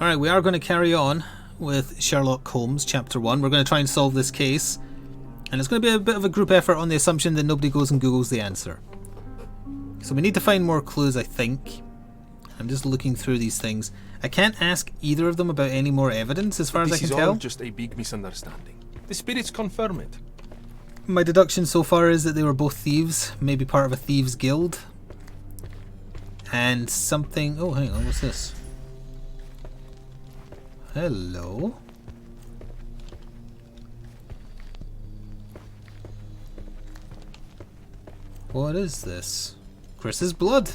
Alright, we are going to carry on with Sherlock Holmes, Chapter 1. We're going to try and solve this case. And it's going to be a bit of a group effort on the assumption that nobody goes and Googles the answer. So we need to find more clues, I think. I'm just looking through these things. I can't ask either of them about any more evidence, as far as I can tell. This is all just a big misunderstanding. The spirits confirm it. My deduction so far is that they were both thieves, maybe part of a thieves' guild. And something... Oh, hang on, what's this? Hello? What is this? Chris's blood.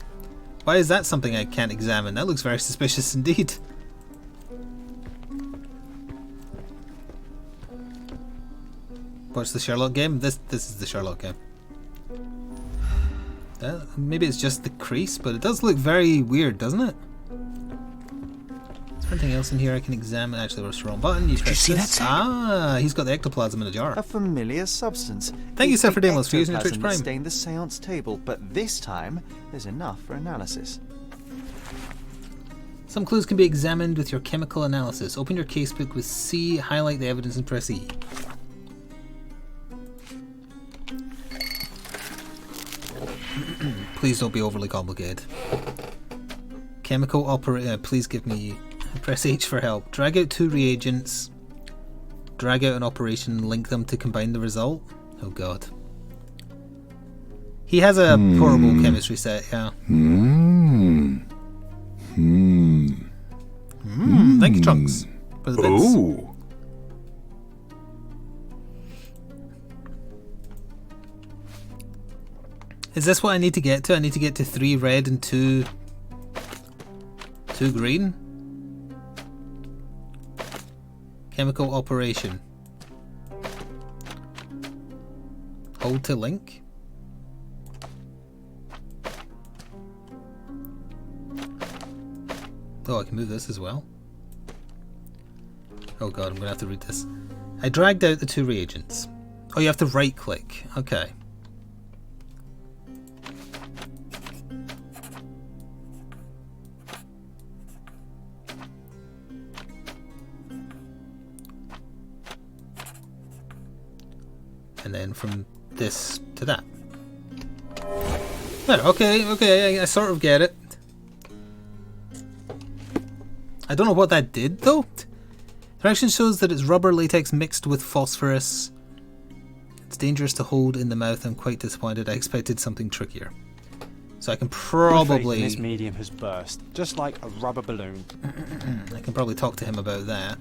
Why is that something I can't examine? That looks very suspicious indeed. What's the Sherlock game? This is the Sherlock game. Maybe it's just the crease, but it does look very weird, doesn't it? Is there anything else in here I can examine? Actually, that's the wrong button. Did you see that? Ah, he's got the ectoplasm in a jar. A familiar substance. Thank you, It's Sir, for the Daimos, for using your Twitch ectoplasm that Prime. stained the seance table, but this time there's enough for analysis. Some clues can be examined with your chemical analysis. Open your casebook with C, highlight the evidence, and press E. Please don't be overly complicated. Chemical operator, please give me... Press H for help. Drag out 2 reagents. Drag out an operation and link them to combine the result. Oh god. He has a portable chemistry set, yeah. Thank you, Trunks, for the bits. Ooh. Is this what I need to get to? I need to get to 3 red and 2 green. Chemical operation. Hold to link. Oh, I can move this as well. Oh god, I'm gonna have to read this. I dragged out the 2 reagents. Oh, you have to right click. Okay. And then from this to that. There, okay, I sort of get it. I don't know what that did though. Direction shows that it's rubber latex mixed with phosphorus. It's dangerous to hold in the mouth. I'm quite disappointed. I expected something trickier. So I can probably... This medium has burst, just like a rubber balloon. I can probably talk to him about that.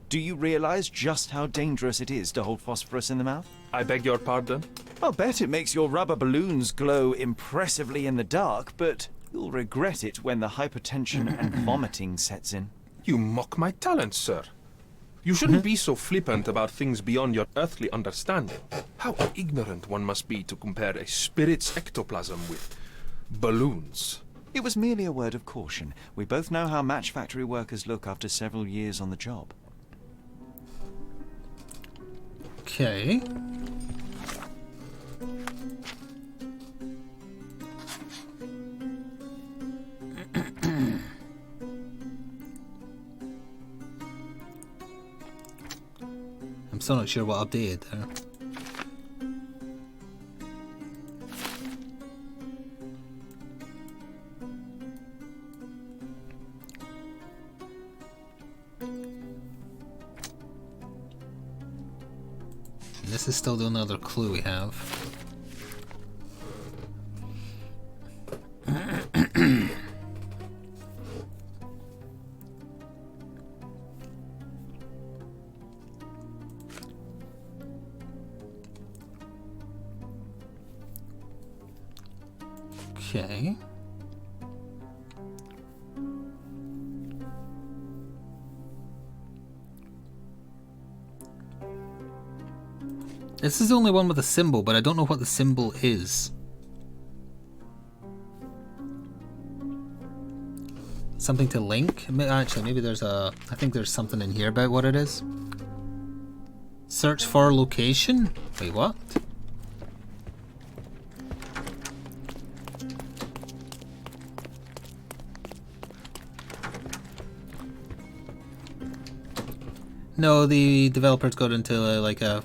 Do you realize just how dangerous it is to hold phosphorus in the mouth? I beg your pardon? I'll bet it makes your rubber balloons glow impressively in the dark, but you'll regret it when the hypertension and vomiting sets in. You mock my talent, sir. You shouldn't be so flippant about things beyond your earthly understanding. How ignorant one must be to compare a spirit's ectoplasm with balloons. It was merely a word of caution. We both know how match factory workers look after several years on the job. Okay. I'm still not sure what updated there. This is still the only other clue we have. Okay. This is the only one with a symbol, but I don't know what the symbol is. Something to link? Actually, maybe there's a... I think there's something in here about what it is. Search for location? Wait, what? No, the developers got into like a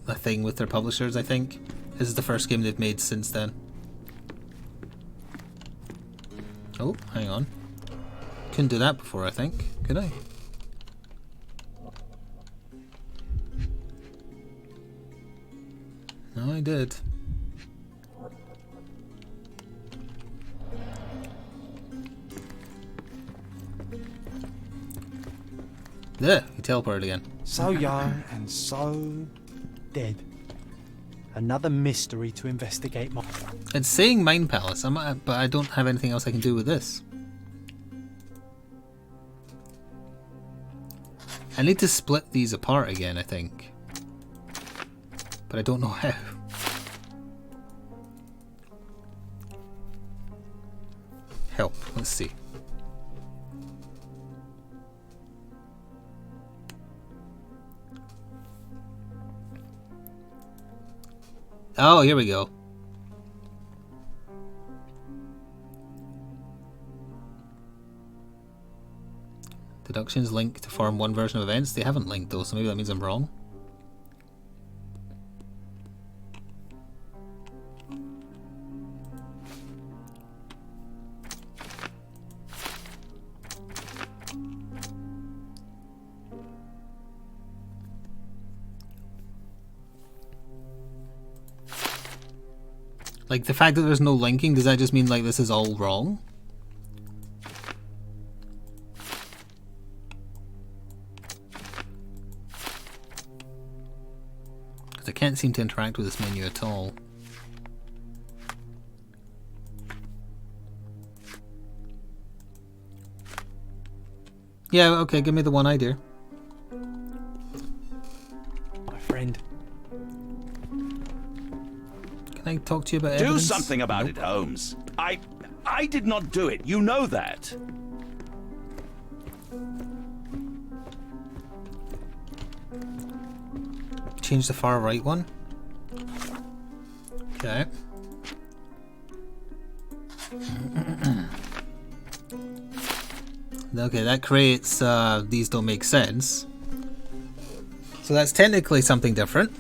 thing with their publishers, I think. This is the first game they've made since then. Oh, hang on. Couldn't do that before, I think. Could I? No, I did. There, he teleported again. So young and so dead. Another mystery to investigate. It's saying Mind Palace, but I don't have anything else I can do with this. I need to split these apart again, I think. But I don't know how. Help, let's see. Oh, here we go. Deductions link to form one version of events. They haven't linked though, so maybe that means I'm wrong. Like, the fact that there's no linking, does that just mean, like, this is all wrong? Because I can't seem to interact with this menu at all. Yeah, okay, give me the one idea. My friend. Can I talk to you about Do evidence? something about it, Holmes. I did not do it. You know that. Change the far right one. Okay. Okay, that creates these don't make sense. So that's technically something different.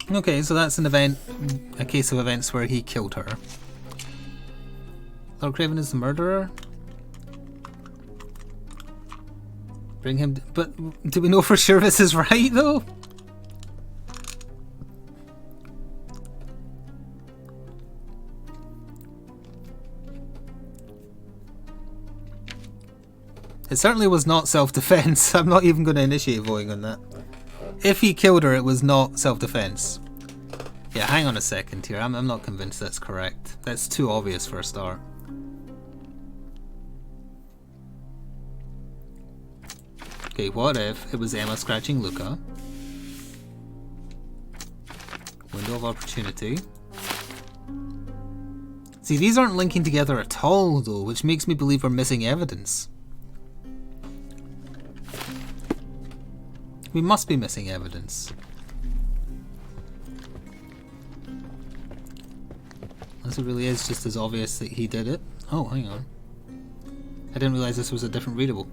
Okay, so that's an event, a case of events where he killed her. Lord Craven is the murderer? Bring him, but do we know for sure this is right though? It certainly was not self-defense. I'm not even going to initiate voting on that. If he killed her, it was not self-defense. Yeah, hang on a second here. I'm not convinced that's correct. That's too obvious for a start. Okay, what if it was Emma scratching Luca? Window of opportunity. See, these aren't linking together at all, though, which makes me believe we're missing evidence. We must be missing evidence. Unless it really is just as obvious that he did it. Oh, hang on. I didn't realize this was a different readable.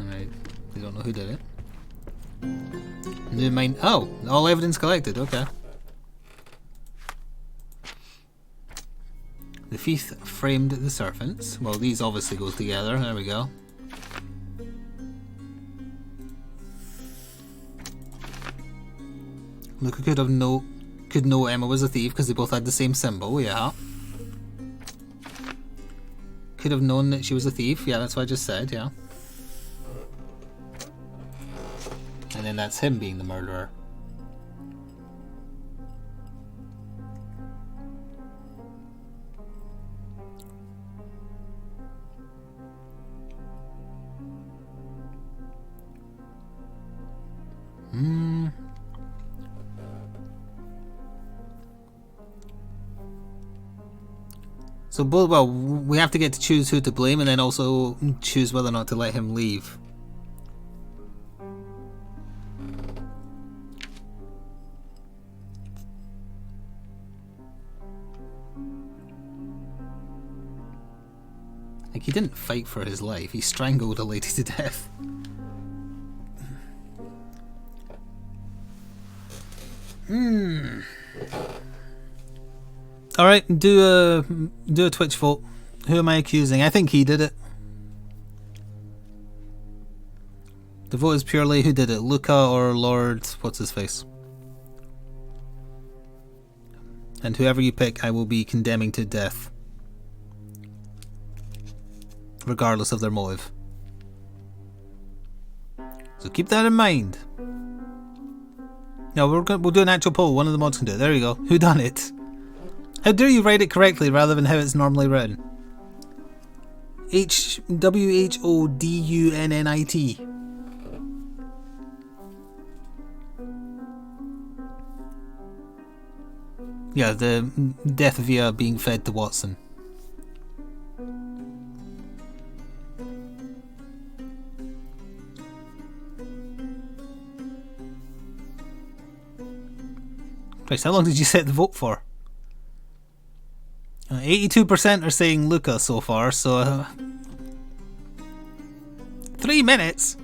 Alright, we don't know who did it. New mind. Oh, all evidence collected, okay. The thief framed the servants. Well, these obviously go together. There we go. Luca could know Emma was a thief because they both had the same symbol. Yeah. Could have known that she was a thief. Yeah, that's what I just said. Yeah. And then that's him being the murderer. So both, well, we have to get to choose who to blame and then also choose whether or not to let him leave. Like, he didn't fight for his life, he strangled a lady to death. Alright, do a Twitch vote. Who am I accusing? I think he did it. The vote is purely who did it, Luca or Lord what's his face. And whoever you pick, I will be condemning to death, regardless of their motive. So keep that in mind. No, we'll do an actual poll. One of the mods can do it. There you go. Who done it? How dare you write it correctly rather than how it's normally written? WHODUNNIT. Yeah, the death via being fed to Watson. Christ, how long did you set the vote for? 82% are saying Luca so far, so 3 minutes?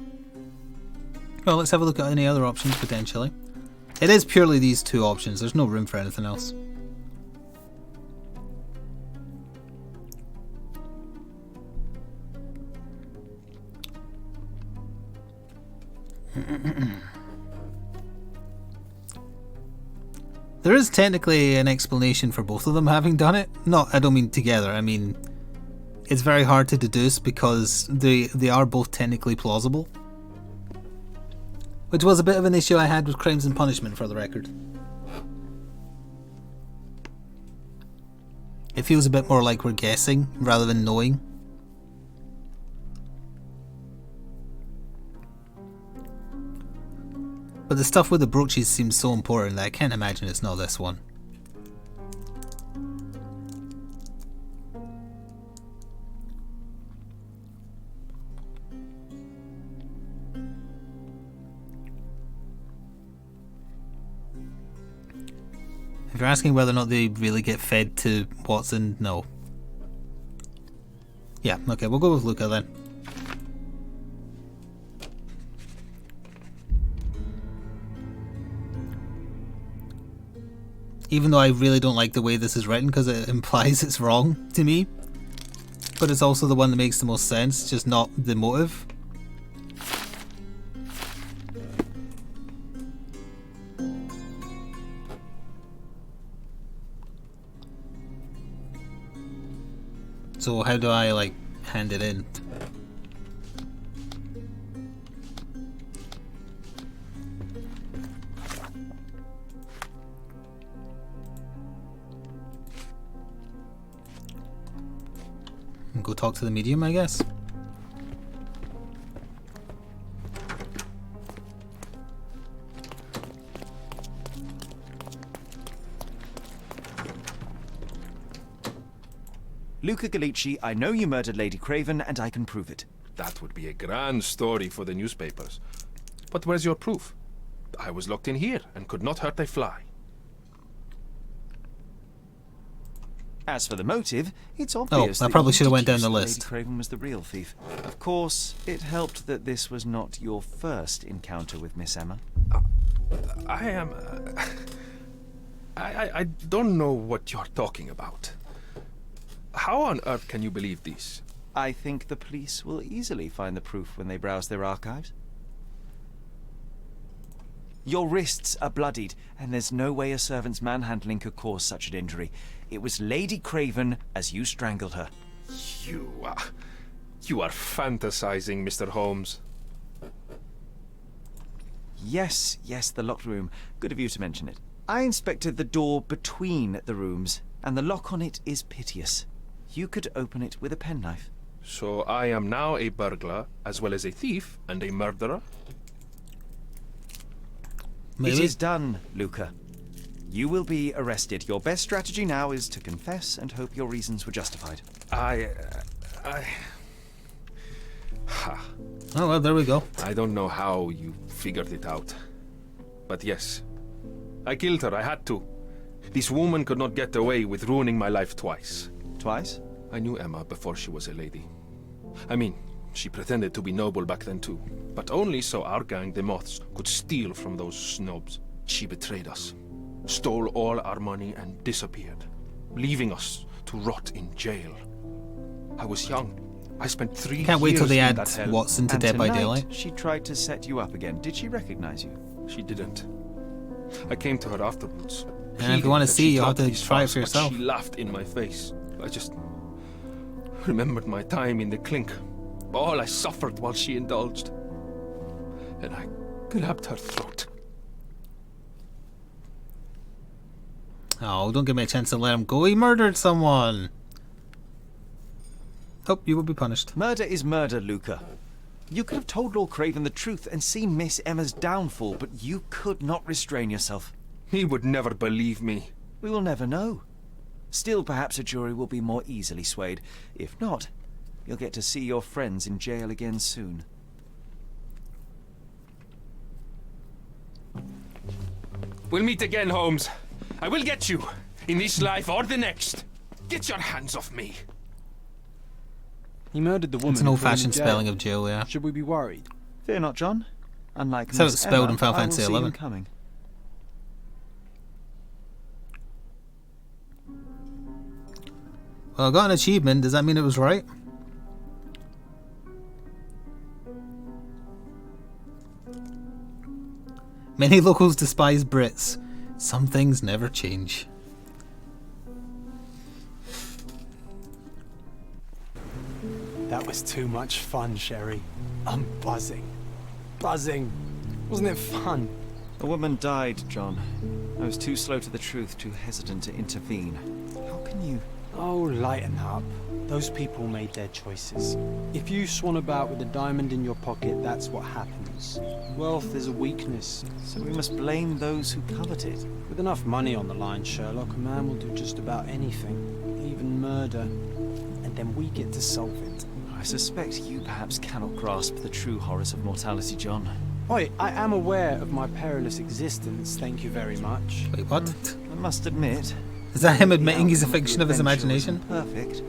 Well, let's have a look at any other options potentially. It is purely these two options, there's no room for anything else. There is technically an explanation for both of them having done it. I don't mean together, I mean it's very hard to deduce because they are both technically plausible. Which was a bit of an issue I had with Crimes and Punishment, for the record. It feels a bit more like we're guessing rather than knowing. But the stuff with the brooches seems so important that I can't imagine it's not this one. If you're asking whether or not they really get fed to Watson, no. Yeah, okay, we'll go with Luca then. Even though I really don't like the way this is written because it implies it's wrong to me. But it's also the one that makes the most sense, just not the motive. So how do I, like, hand it in? Go talk to the medium, I guess. Luca Gallici, I know you murdered Lady Craven, and I can prove it. That would be a grand story for the newspapers. But where's your proof? I was locked in here and could not hurt a fly. As for the motive, it's obvious I that probably you should have went down the deduced list. Lady Craven was the real thief. Of course, it helped that this was not your first encounter with Miss Emma. I am... I don't know what you're talking about. How on earth can you believe this? I think the police will easily find the proof when they browse their archives. Your wrists are bloodied, and there's no way a servant's manhandling could cause such an injury. It was Lady Craven as you strangled her. You are fantasizing, Mr. Holmes. Yes, the locked room. Good of you to mention it. I inspected the door between the rooms, and the lock on it is piteous. You could open it with a penknife. So I am now a burglar, as well as a thief and a murderer? Maybe. It is done, Luca. You will be arrested. Your best strategy now is to confess and hope your reasons were justified. Oh, well, there we go. I don't know how you figured it out. But yes, I killed her. I had to. This woman could not get away with ruining my life twice. Twice? I knew Emma before she was a lady. I mean, she pretended to be noble back then too. But only so our gang, the Moths, could steal from those snobs. She betrayed us, stole all our money and disappeared, leaving us to rot in jail. I was young. I spent 3 years Can't wait till they in add that hell. Watson to And Dead by tonight, Daylight. she tried to set you up again. Did she recognize you? She didn't. I came to her afterwards. And if you want to see, you'll have to these try it farce, for but yourself. She laughed in my face. I just remembered my time in the clink. All I suffered while she indulged. And I grabbed her throat. Oh, don't give me a chance to let him go. He murdered someone. Oh, you will be punished. Murder is murder, Luca. You could have told Lord Craven the truth and seen Miss Emma's downfall, but you could not restrain yourself. He would never believe me. We will never know. Still, perhaps a jury will be more easily swayed. If not, you'll get to see your friends in jail again soon. We'll meet again, Holmes. I will get you, in this life or the next. Get your hands off me. He murdered the woman. It's an and put him in old-fashioned jail. spelling of jail, yeah. Should we be worried? Fear not, John. Unlike That's how Miss it's spelled Emma, in Final I will Fantasy see him 11. coming. Well, I got an achievement. Does that mean it was right? Many locals despise Brits. Some things never change. That was too much fun, Sherry. I'm buzzing. Buzzing. Wasn't it fun? A woman died, John. I was too slow to the truth, too hesitant to intervene. How can you... Oh, lighten up. Those people made their choices. If you swan about with a diamond in your pocket, that's what happens. Wealth is a weakness. So we must blame those who covet it. With enough money on the line, Sherlock, a man will do just about anything. Even murder. And then we get to solve it. I suspect you perhaps cannot grasp the true horrors of mortality, John. Oi, I am aware of my perilous existence, thank you very much. Wait, what? I must admit... Is that him admitting the he's a outcome fiction of his your venture imagination? wasn't perfect.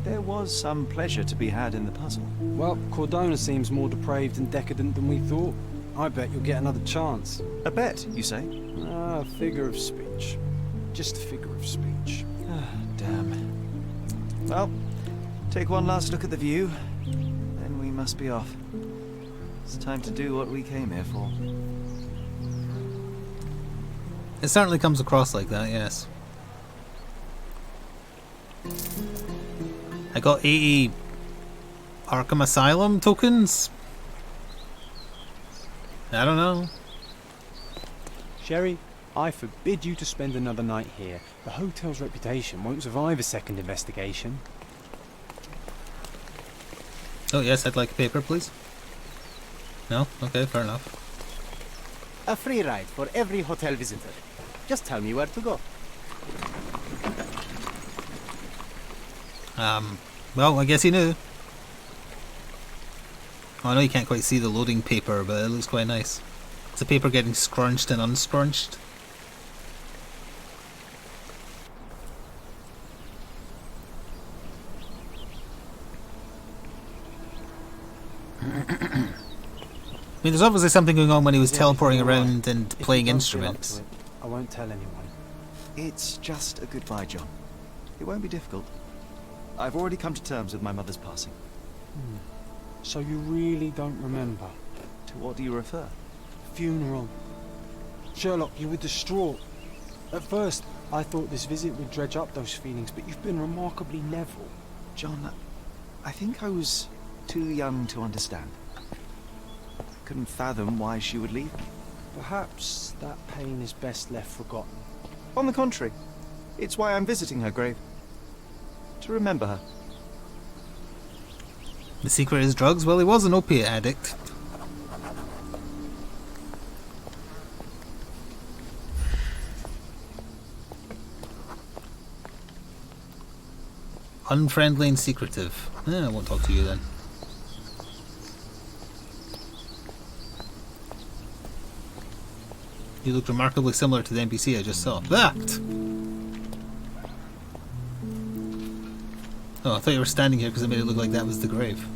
There was some pleasure to be had in the puzzle. Well, Cordona seems more depraved and decadent than we thought. I bet you'll get another chance. A bet, you say? Ah, figure of speech. Just a figure of speech. Ah, damn. Well, take one last look at the view, then we must be off. It's time to do what we came here for. It certainly comes across like that, yes. I got 80 Arkham Asylum tokens. I don't know. Sherry, I forbid you to spend another night here. The hotel's reputation won't survive a second investigation. Oh yes, I'd like a paper, please. No? Okay, fair enough. A free ride for every hotel visitor. Just tell me where to go. Well, I guess he knew. Oh, I know you can't quite see the loading paper, but it looks quite nice. It's the paper getting scrunched and unscrunched. I mean, there's obviously something going on when he was teleporting around and If you playing don't feel up instruments. to it, I won't tell anyone. It's just a goodbye, John. It won't be difficult. I've already come to terms with my mother's passing. So you really don't remember? To what do you refer? Funeral. Sherlock, you were distraught. At first, I thought this visit would dredge up those feelings, but you've been remarkably level. John, I think I was too young to understand. Couldn't fathom why she would leave me. Perhaps that pain is best left forgotten. On the contrary, it's why I'm visiting her grave. To remember her. The secret is drugs? Well, he was an opiate addict. Unfriendly and secretive. I won't talk to you then. You look remarkably similar to the NPC I just saw. That! Oh, I thought you were standing here because it made it look like that was the grave.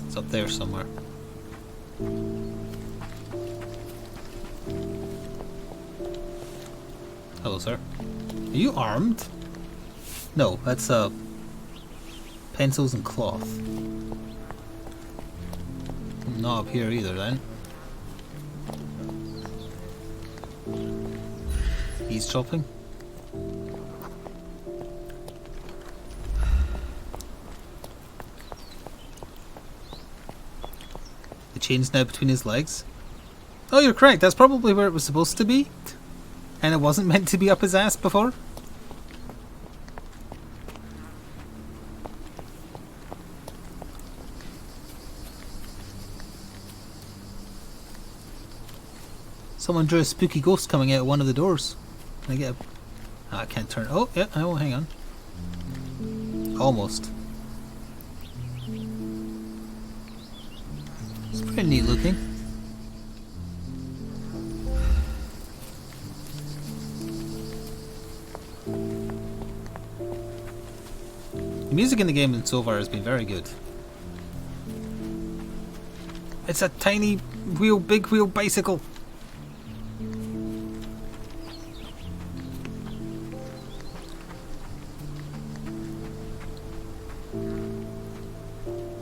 It's up there somewhere. Hello, sir. Are you armed? No, that's pencils and cloth. Not up here either then. Eavesdropping? The chain's now between his legs. Oh, you're correct. That's probably where it was supposed to be. And it wasn't meant to be up his ass before. Someone drew a spooky ghost coming out of one of the doors. Can I get a... Oh, I can't turn... Oh, yeah, oh, hang on. Almost. It's pretty neat looking. The music in the game so far has been very good. It's a tiny wheel, big wheel bicycle.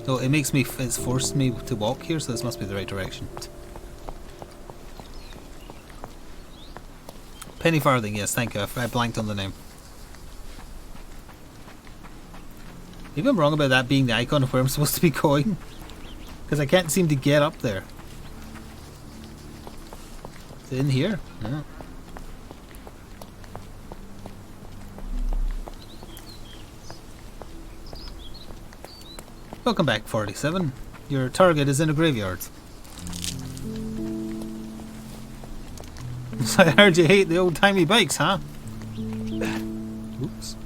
Oh, it makes me, it's forced me to walk here, so this must be the right direction. Penny Farthing, yes, thank you. I blanked on the name. Maybe I'm wrong about that being the icon of where I'm supposed to be going, because I can't seem to get up there. Is it in here? No. Welcome back, 47. Your target is in a graveyard. So I heard you hate the old-timey bikes, huh? Oops.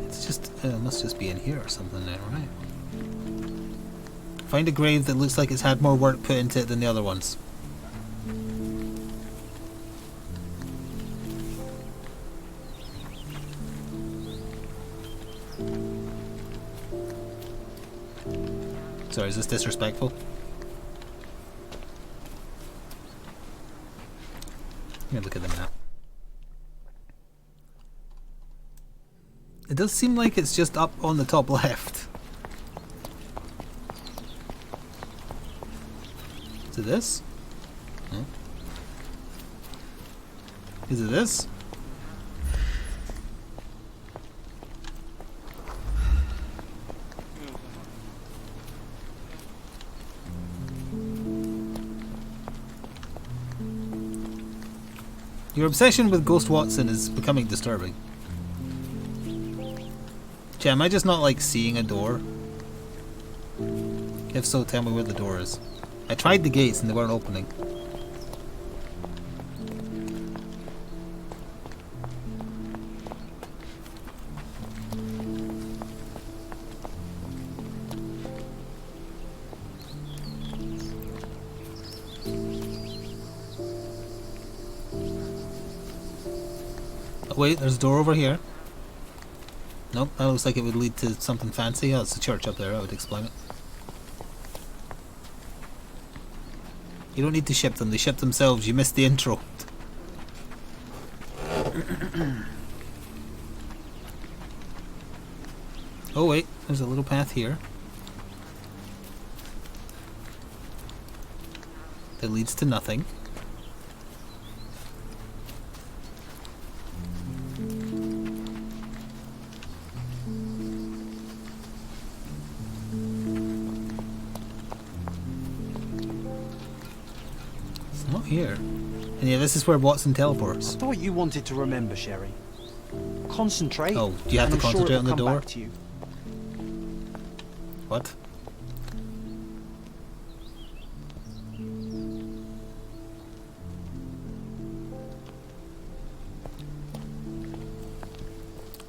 It's just, it must just be in here or something now, right? Find a grave that looks like it's had more work put into it than the other ones. Sorry, is this disrespectful? Let me look at the map. It does seem like it's just up on the top left. Is it this? No. Is it this? Your obsession with Ghost Watson is becoming disturbing. Gee, am I just not like seeing a door? If so, tell me where the door is. I tried the gates and they weren't opening. Wait, there's a door over here. Nope, that looks like it would lead to something fancy. Oh, it's a church up there, that would explain it. You don't need to ship them, they ship themselves. You missed the intro. Oh wait, there's a little path here that leads to nothing. Here. And yeah, this is where Watson teleports. I thought you wanted to remember, Sherry. Concentrate. Oh, do you have to concentrate on the door? Back to you. What?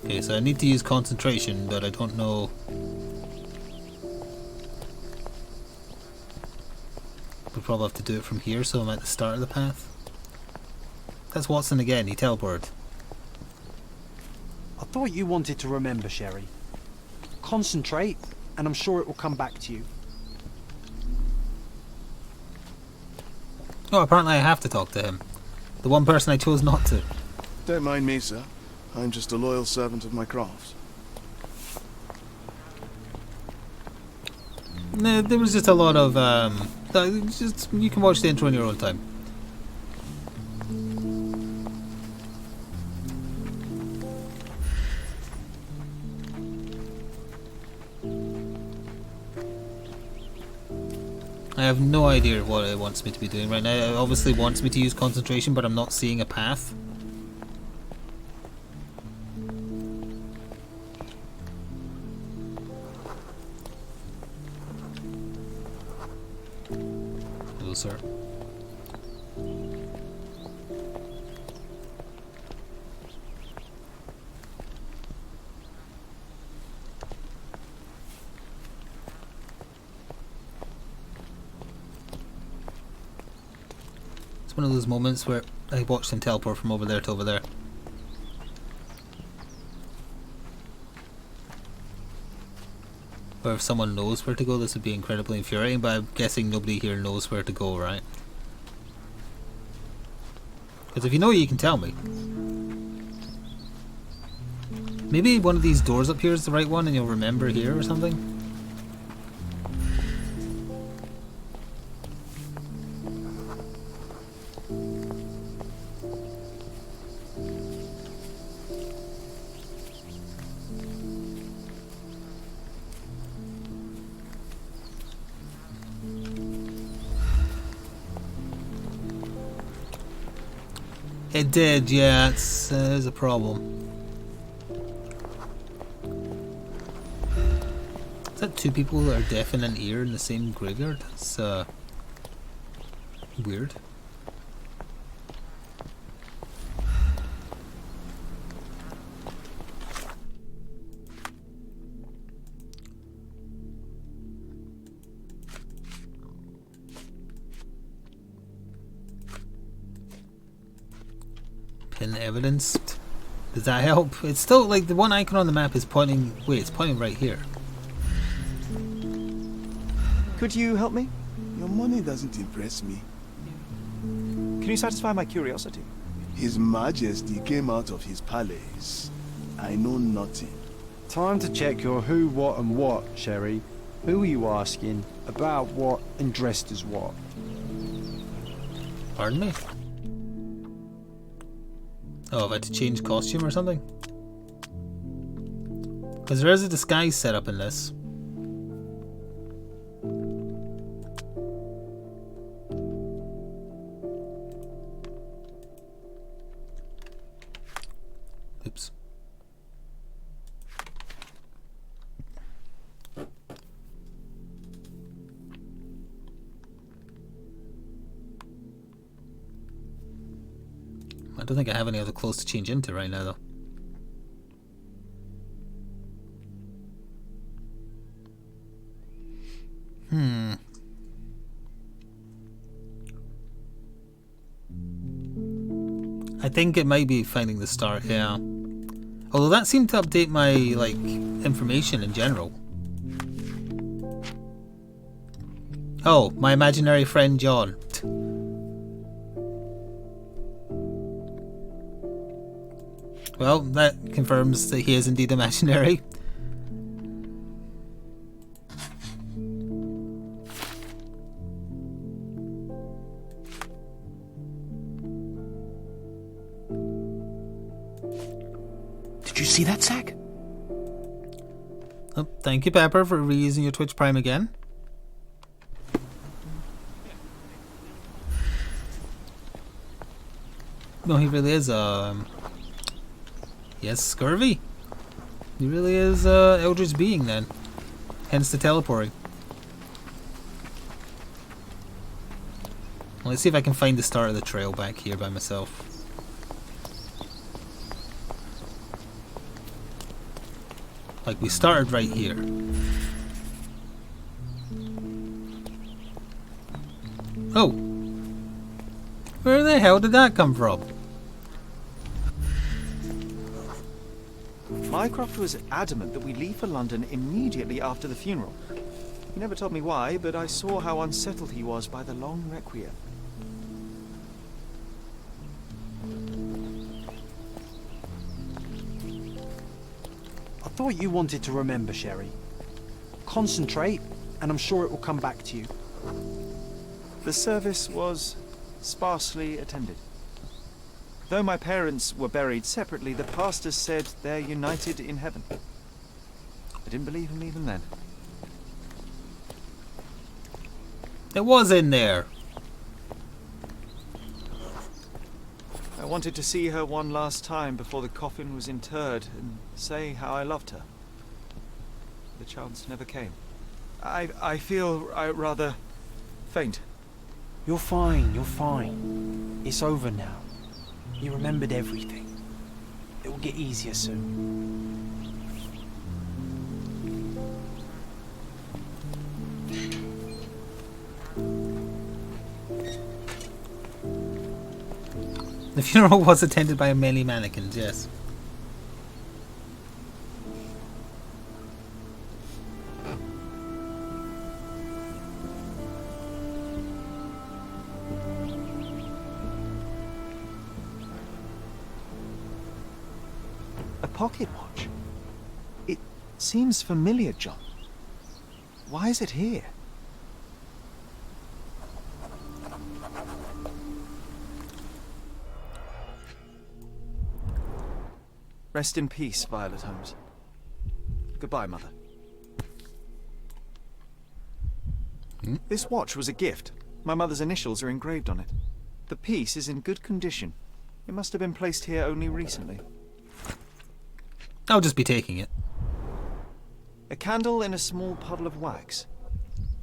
Okay, so I need to use concentration, but I don't know. We'll probably have to do it from here, so I'm at the start of the path. That's Watson again, he teleported. I thought you wanted to remember, Sherry. Concentrate, and I'm sure it will come back to you. Oh, apparently I have to talk to him. The one person I chose not to. Don't mind me, sir. I'm just a loyal servant of my craft. No, there was just a lot of just you can watch the intro in your own time. I have no idea what it wants me to be doing right now. It obviously wants me to use concentration, but I'm not seeing a path. Hello, sir. One of those moments where I watched him teleport from over there to over there. Where if someone knows where to go, this would be incredibly infuriating, but I'm guessing nobody here knows where to go, right? Because if you know, you can tell me. Maybe one of these doors up here is the right one and you'll remember here or something? It did, yeah, it's there's a problem. Is that two people that are deaf in an ear in the same graveyard? That's weird. Pin evidence. Does that help? It's still like the one icon on the map is pointing. Wait, it's pointing right here. Could you help me? Your money doesn't impress me. Can you satisfy my curiosity? His Majesty came out of his palace. I know nothing. Time to check your who, what, and what, Sherry. Who are you asking? About what, and dressed as what? Pardon me? Oh, have I had to change costume or something? Because there is a disguise set up in this. Oops. I don't think I have any other clothes to change into right now, though. I think it might be finding the star, yeah. Although that seemed to update my, like, information in general. Oh, my imaginary friend John. Well, that confirms that he is indeed imaginary. Did you see that sack? Oh, thank you, Pepper, for reusing your Twitch Prime again. No, he really is, yes, scurvy. He really is Eldritch being then. Hence the teleporting. Well, let's see if I can find the start of the trail back here by myself. Like, we started right here. Oh! Where the hell did that come from? Mycroft was adamant that we leave for London immediately after the funeral. He never told me why, but I saw how unsettled he was by the long requiem. I thought you wanted to remember, Sherry. Concentrate, and I'm sure it will come back to you. The service was sparsely attended. Though my parents were buried separately, the pastor said they're united in heaven. I didn't believe him even then. It was in there. I wanted to see her one last time before the coffin was interred and say how I loved her. The chance never came. I feel rather faint. You're fine, you're fine. It's over now. You remembered everything. It will get easier soon. The funeral was attended by many mannequins, yes. A pocket watch? It seems familiar, John. Why is it here? Rest in peace, Violet Holmes. Goodbye, Mother. This watch was a gift. My mother's initials are engraved on it. The piece is in good condition. It must have been placed here only recently. I'll just be taking it. A candle in a small puddle of wax.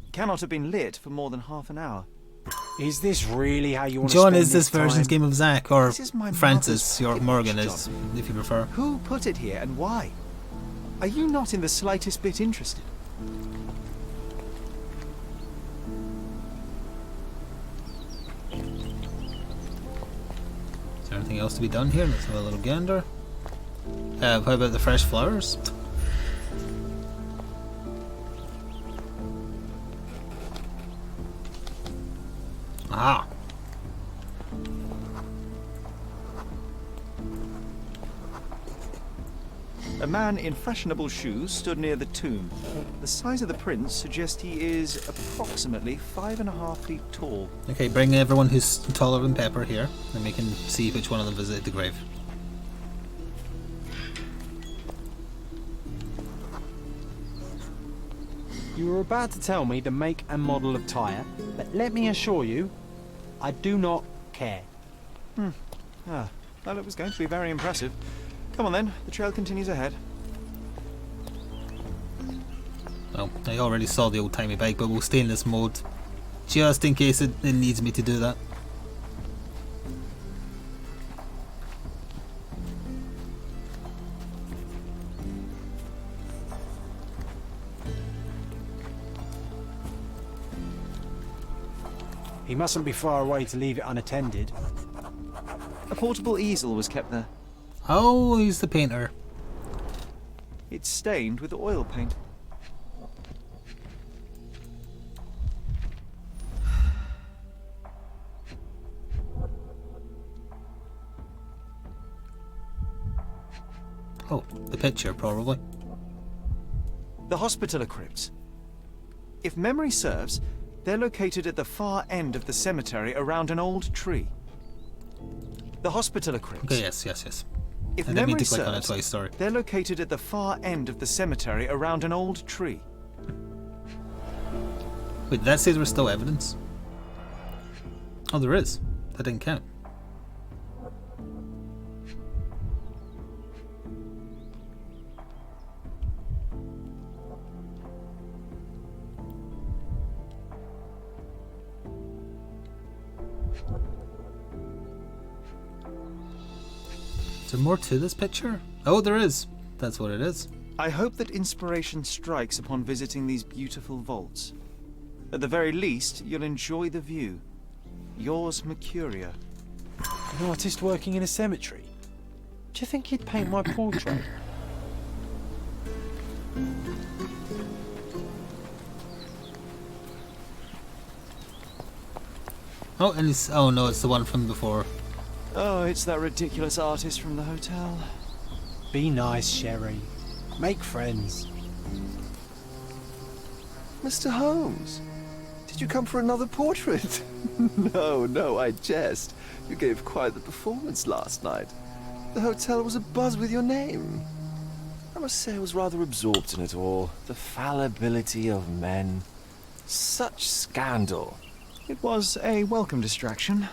It cannot have been lit for more than half an hour. Is this really how you want to John spend is this version's time? game of Zack, or This is my Francis mother's York image, Morgan, John. is, if you prefer. Who put it here and why? Are you not in the slightest bit interested? Is there anything else to be done here? Let's have a little gander. How about the fresh flowers? Ah. A man in fashionable shoes stood near the tomb. The size of the prints suggest he is approximately 5.5 feet tall. Okay, bring everyone who's taller than Pepper here, and we can see which one of them visited the grave. You were about to tell me the make and model of tyre, but let me assure you, I do not care. Well, it was going to be very impressive. Come on then, the trail continues ahead. Well, I already saw the old-timey bike, but we'll stay in this mode just in case it needs me to do that. He mustn't be far away to leave it unattended. A portable easel was kept there. Oh, he's the painter. It's stained with oil paint. Oh, the picture, probably. The Hospitaller crypts. If memory serves, they're located at the far end of the cemetery around an old tree. The Hospitaller crypts. Okay, yes. If I didn't mean memory to click on it serves, twice, sorry. they're located at the far end of the cemetery around an old tree. Wait, did that say there was still evidence? Oh, there is. That didn't count. Is there more to this picture? Oh, there is. That's what it is. I hope that inspiration strikes upon visiting these beautiful vaults. At the very least, you'll enjoy the view. Yours, Mercuria. An artist working in a cemetery? Do you think he'd paint my portrait? Oh, and it's... Oh no, it's the one from before. Oh, it's that ridiculous artist from the hotel. Be nice, Sherry. Make friends. Mr. Holmes, did you come for another portrait? No, I jest. You gave quite the performance last night. The hotel was abuzz with your name. I must say I was rather absorbed in it all. The fallibility of men. Such scandal. It was a welcome distraction.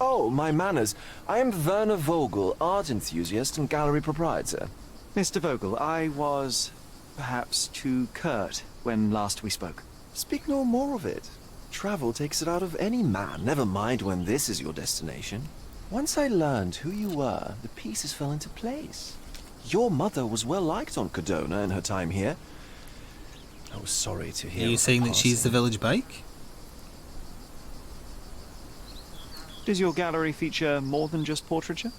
Oh, my manners. I am Werner Vogel, art enthusiast and gallery proprietor. Mr. Vogel, I was perhaps too curt when last we spoke. Speak no more of it. Travel takes it out of any man, never mind when this is your destination. Once I learned who you were, the pieces fell into place. Your mother was well liked on Codona in her time here. I was sorry to hear. Are you saying that she's the village bike? Does your gallery feature more than just portraiture?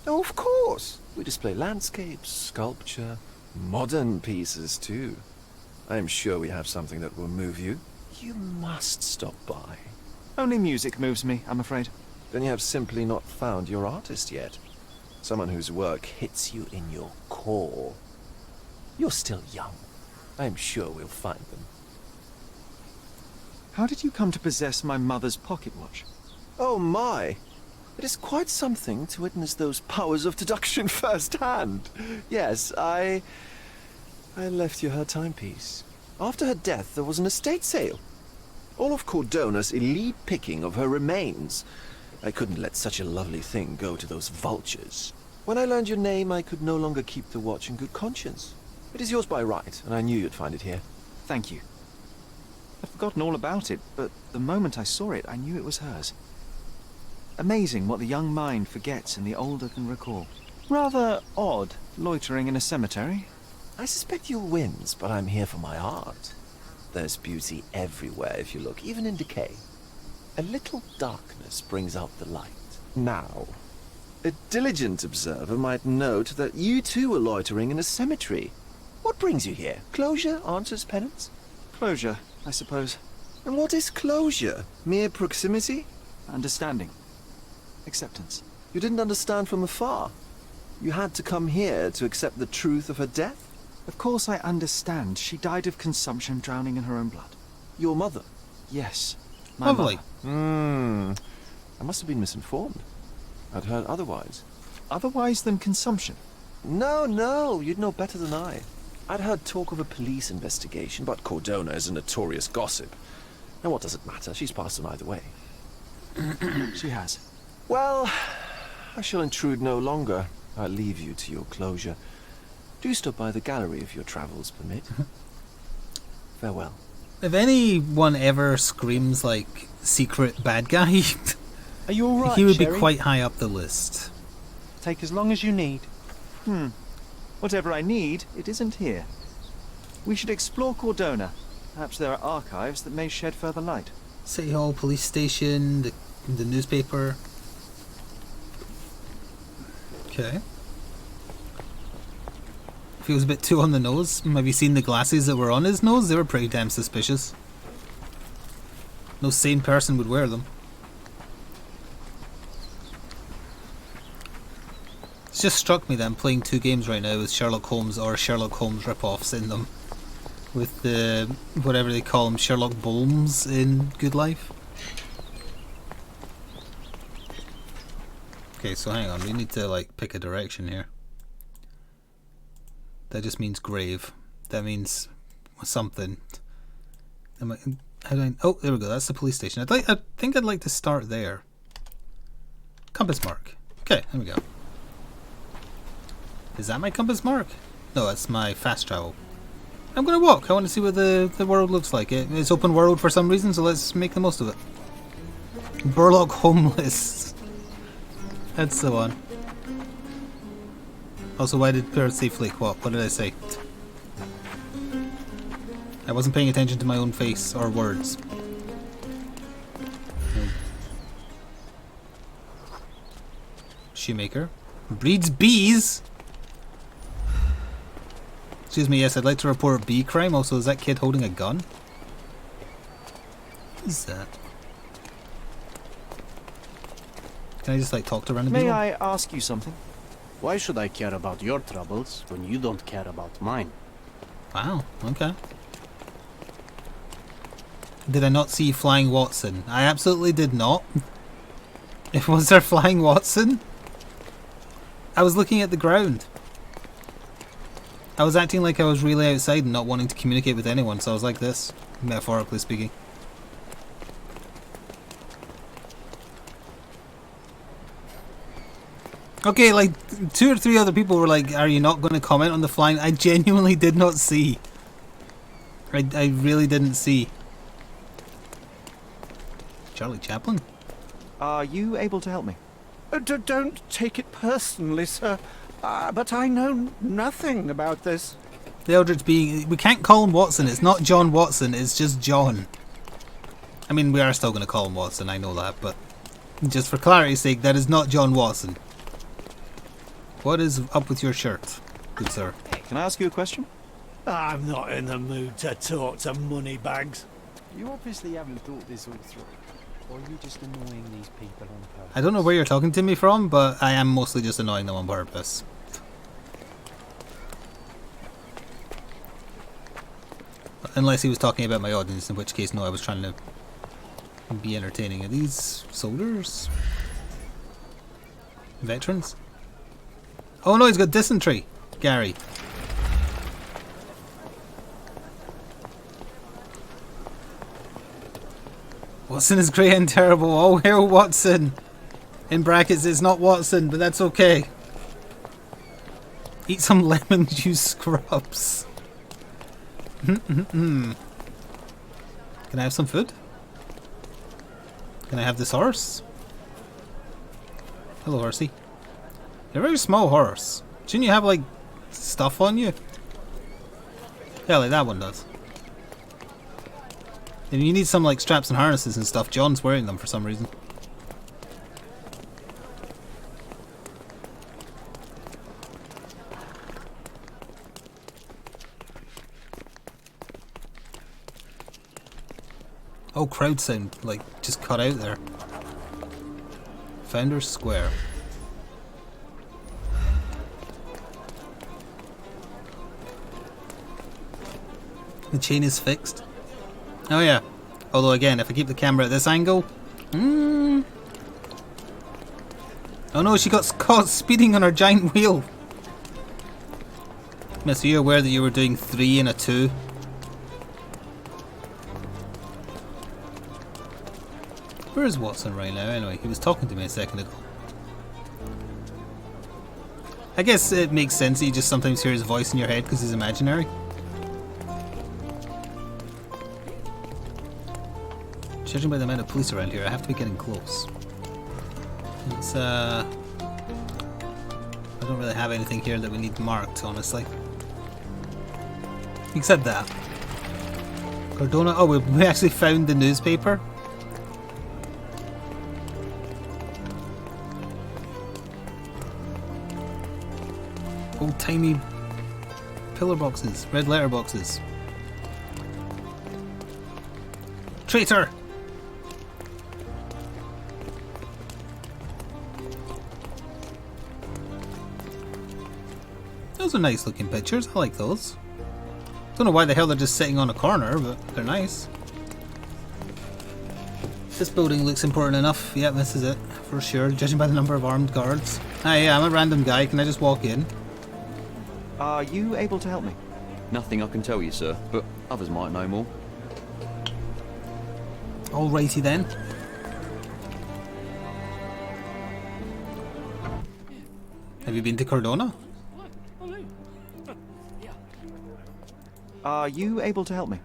Oh, of course. We display landscapes, sculpture, modern pieces too. I am sure we have something that will move you. You must stop by. Only music moves me, I'm afraid. Then you have simply not found your artist yet. Someone whose work hits you in your core. You're still young. I am sure we'll find them. How did you come to possess my mother's pocket watch? Oh my! It is quite something to witness those powers of deduction firsthand. Yes, I left you her timepiece. After her death, there was an estate sale. All of Cordona's elite picking of her remains. I couldn't let such a lovely thing go to those vultures. When I learned your name, I could no longer keep the watch in good conscience. It is yours by right, and I knew you'd find it here. Thank you. I'd forgotten all about it, but the moment I saw it, I knew it was hers. Amazing what the young mind forgets and the older can recall. Rather odd, loitering in a cemetery. I suspect you'll wins, but I'm here for my art. There's beauty everywhere if you look, even in decay. A little darkness brings out the light. Now, a diligent observer might note that you too are loitering in a cemetery. What brings you here? Closure answers penance? Closure, I suppose. And what is closure? Mere proximity? Understanding. Acceptance. You didn't understand from afar. You had to come here to accept the truth of her death? Of course I understand. She died of consumption, drowning in her own blood. Your mother? Yes. My Lovely. mother. I must have been misinformed. I'd heard otherwise. Otherwise than consumption? No, you'd know better than I. I'd heard talk of a police investigation, but Cordona is a notorious gossip. And what does it matter? She's passed on either way. She has. Well, I shall intrude no longer. I'll leave you to your closure. Do stop by the gallery if your travels permit. Farewell. If anyone ever screams like secret bad guy, Are you all right, he would Sherry? be quite high up the list. Take as long as you need. Whatever I need, it isn't here. We should explore Cordona. Perhaps there are archives that may shed further light. City Hall, police station, the newspaper. Okay. Feels a bit too on the nose. Have you seen the glasses that were on his nose? They were pretty damn suspicious. No sane person would wear them. It's just struck me that I'm playing two games right now with Sherlock Holmes or Sherlock Holmes rip-offs in them. With the, whatever they call them, Sherlock Bolmes in Good Life. Okay, so hang on, we need to like pick a direction here. That just means grave. That means something. Oh, there we go. That's the police station. I think I'd like to start there. Compass mark. Okay, there we go. Is that my compass mark? No, that's my fast travel. I'm gonna walk. I want to see what the world looks like. It's open world for some reason, so let's make the most of it. Burlock homeless. That's the one. Also, why did Percy flick? What did I say? I wasn't paying attention to my own face or words. Shoemaker. Breeds bees? Excuse me, yes, I'd like to report bee crime. Also, is that kid holding a gun? What is that? Can I just like talk to random people? May I ask you something? Why should I care about your troubles when you don't care about mine? Wow, okay. Did I not see Flying Watson? I absolutely did not. Was there Flying Watson? I was looking at the ground. I was acting like I was really outside and not wanting to communicate with anyone, so I was like this, metaphorically speaking. Okay, like 2 or 3 other people were like, are you not going to comment on the flying? I genuinely did not see. I really didn't see. Charlie Chaplin? Are you able to help me? Don't take it personally, sir. But I know nothing about this. The Eldritch being... We can't call him Watson. It's not John Watson. It's just John. I mean, we are still going to call him Watson. I know that, but... Just for clarity's sake, that is not John Watson. What is up with your shirt, good sir? Can I ask you a question? I'm not in the mood to talk to moneybags. You obviously haven't thought this all through. Or are you just annoying these people on purpose? I don't know where you're talking to me from, but I am mostly just annoying them on purpose. Unless he was talking about my audience, in which case, no, I was trying to be entertaining. Are these soldiers? Veterans? Oh no, he's got dysentery, Gary. Watson is great and terrible. Oh, hail Watson! In brackets, it's not Watson, but that's okay. Eat some lemon juice scrubs. Can I have some food? Can I have this horse? Hello, horsey. You're a very small horse. Shouldn't you have, like, stuff on you? Yeah, like that one does. If you need some, like, straps and harnesses and stuff, John's wearing them for some reason. Oh, crowd sound, like, just cut out there. Founders Square. The chain is fixed. Oh yeah. Although again, if I keep the camera at this angle... Oh no, she got caught speeding on her giant wheel. Miss, are you aware that you were doing 3 and a 2? Where is Watson right now anyway? He was talking to me a second ago. I guess it makes sense that you just sometimes hear his voice in your head because he's imaginary. Judging by the amount of police around here, I have to be getting close. It's, I don't really have anything here that we need marked, honestly. Except that. Cardona. Oh, we actually found the newspaper. Old-timey pillar boxes, red letter boxes. Traitor! Those are nice looking pictures, I like those. Don't know why the hell they're just sitting on a corner, but they're nice. This building looks important enough. Yep, this is it, for sure, judging by the number of armed guards. Hi, I'm a random guy, can I just walk in? Are you able to help me? Nothing I can tell you, sir, but others might know more. Alrighty then. Have you been to Cardona? Are you able to help me?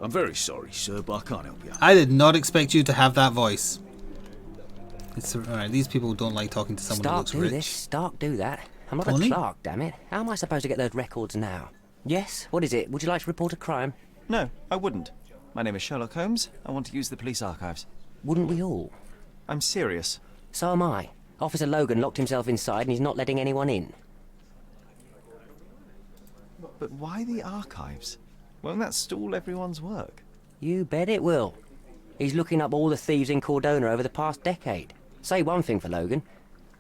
I'm very sorry, sir, but I can't help you. I did not expect you to have that voice. It's alright, these people don't like talking to someone who looks do rich. this, Stark do that. I'm not Pony? a clerk, damn it. How am I supposed to get those records now? Yes? What is it? Would you like to report a crime? No, I wouldn't. My name is Sherlock Holmes. I want to use the police archives. Wouldn't we all? I'm serious. So am I. Officer Logan locked himself inside and he's not letting anyone in. But why the archives? Won't that stall everyone's work? You bet it will. He's looking up all the thieves in Cordona over the past decade. Say one thing for Logan.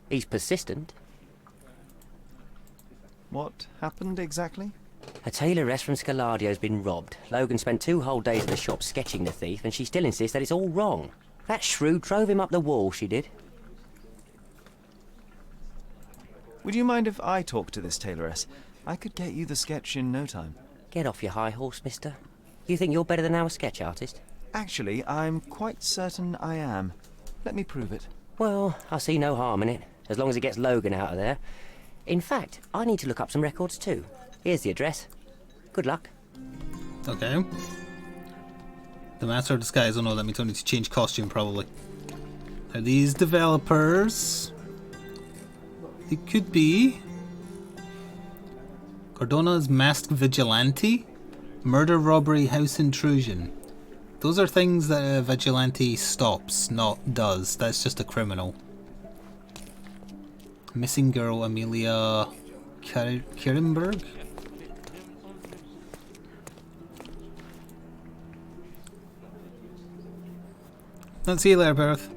He's persistent. What happened exactly? A tailoress from Scaladio's been robbed. Logan spent 2 whole days at the shop sketching the thief, and she still insists that it's all wrong. That shrew drove him up the wall, she did. Would you mind if I talk to this tailoress? I could get you the sketch in no time. Get off your high horse, mister. You think you're better than our sketch artist? Actually, I'm quite certain I am. Let me prove it. Well, I see no harm in it, as long as it gets Logan out of there. In fact, I need to look up some records too. Here's the address. Good luck. Okay. The Master of Disguise. Oh no, that means I need to change costume probably. Are these developers? It could be Cordona's Masked Vigilante, Murder, Robbery, House Intrusion. Those are things that a vigilante stops, not does. That's just a criminal. Missing girl Amelia Kirenberg? Let's see you later, Perth.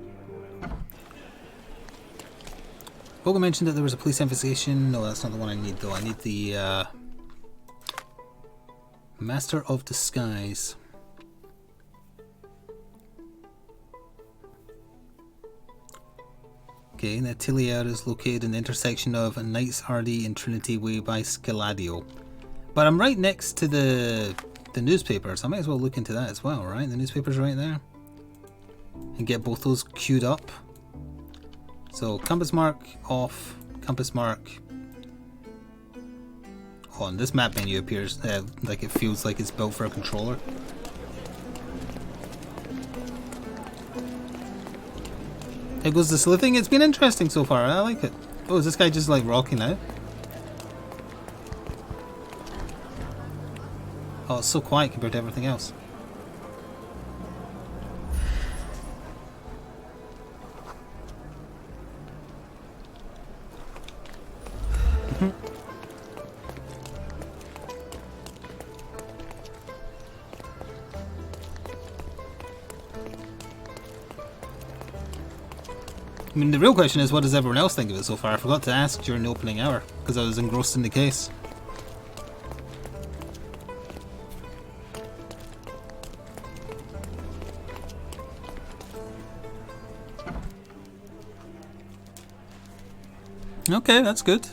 Hogan mentioned that there was a police investigation. No, that's not the one I need though. I need the Master of Disguise. Okay, the Atelier is located in the intersection of Knights RD and Trinity Way by Scaladio. But I'm right next to the newspaper, so I might as well look into that as well, right? The newspaper's right there. And get both those queued up. So, compass mark off, compass mark on. This map menu appears like it feels like it's built for a controller. Here goes the sleuthing. It's been interesting so far. I like it. Oh, is this guy just like rocking out? Oh, it's so quiet compared to everything else. I mean, the real question is, what does everyone else think of it so far? I forgot to ask during the opening hour, because I was engrossed in the case. Okay, that's good.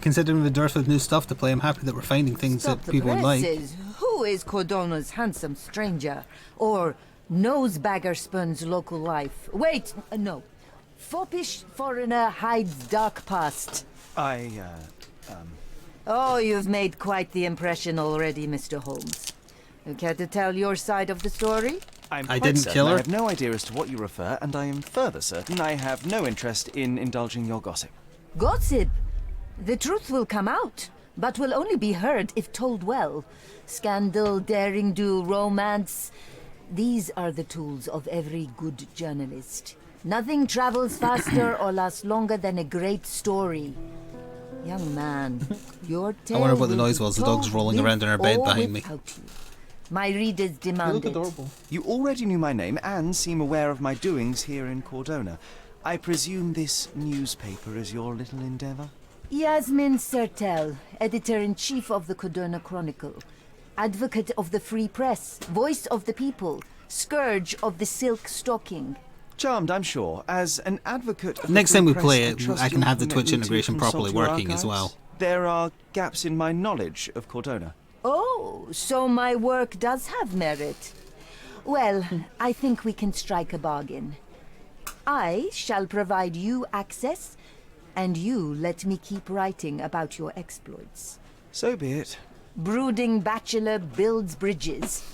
Considering the dearth of new stuff to play, I'm happy that we're finding things that people would like. Who is Cordona's handsome stranger? Or Nosebaggerspun's local life? Wait, no. Foppish foreigner hides dark past. Oh, you've made quite the impression already, Mr. Holmes. You care to tell your side of the story? I didn't kill her. I have no idea as to what you refer, and I am further certain I have no interest in indulging your gossip. Gossip? The truth will come out, but will only be heard if told well. Scandal, daring-do, romance. These are the tools of every good journalist. Nothing travels faster or lasts longer than a great story. Young man, your tale I wonder what the noise was. The dog's rolling around in our bed behind me. My readers demand it. Adorable. You already knew my name and seem aware of my doings here in Cordona. I presume this newspaper is your little endeavor? Yasmin Sertel, editor-in-chief of the Cordona Chronicle. Advocate of the free press, voice of the people, scourge of the silk stocking. Charmed, I'm sure. As an advocate of next the free time we press, play it, I can have the permit Twitch me to integration properly consult your working as archives. well. There are gaps in my knowledge of Cordona. Oh, so my work does have merit. Well, I think we can strike a bargain. I shall provide you access, and you let me keep writing about your exploits. So be it. Brooding bachelor builds bridges.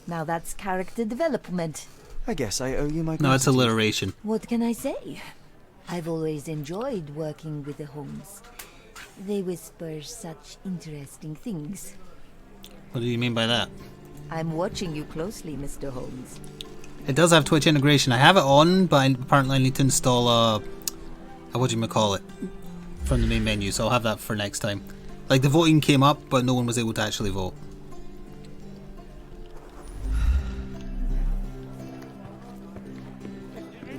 Now that's character development. I guess I owe you my No, it's alliteration. What can I say? I've always enjoyed working with the Holmes. They whisper such interesting things. What do you mean by that? I'm watching you closely, Mr. Holmes. It does have Twitch integration. I have it on, but apparently I need to install a what do you call it, from the main menu, so I'll have that for next time. Like, the voting came up, but no one was able to actually vote.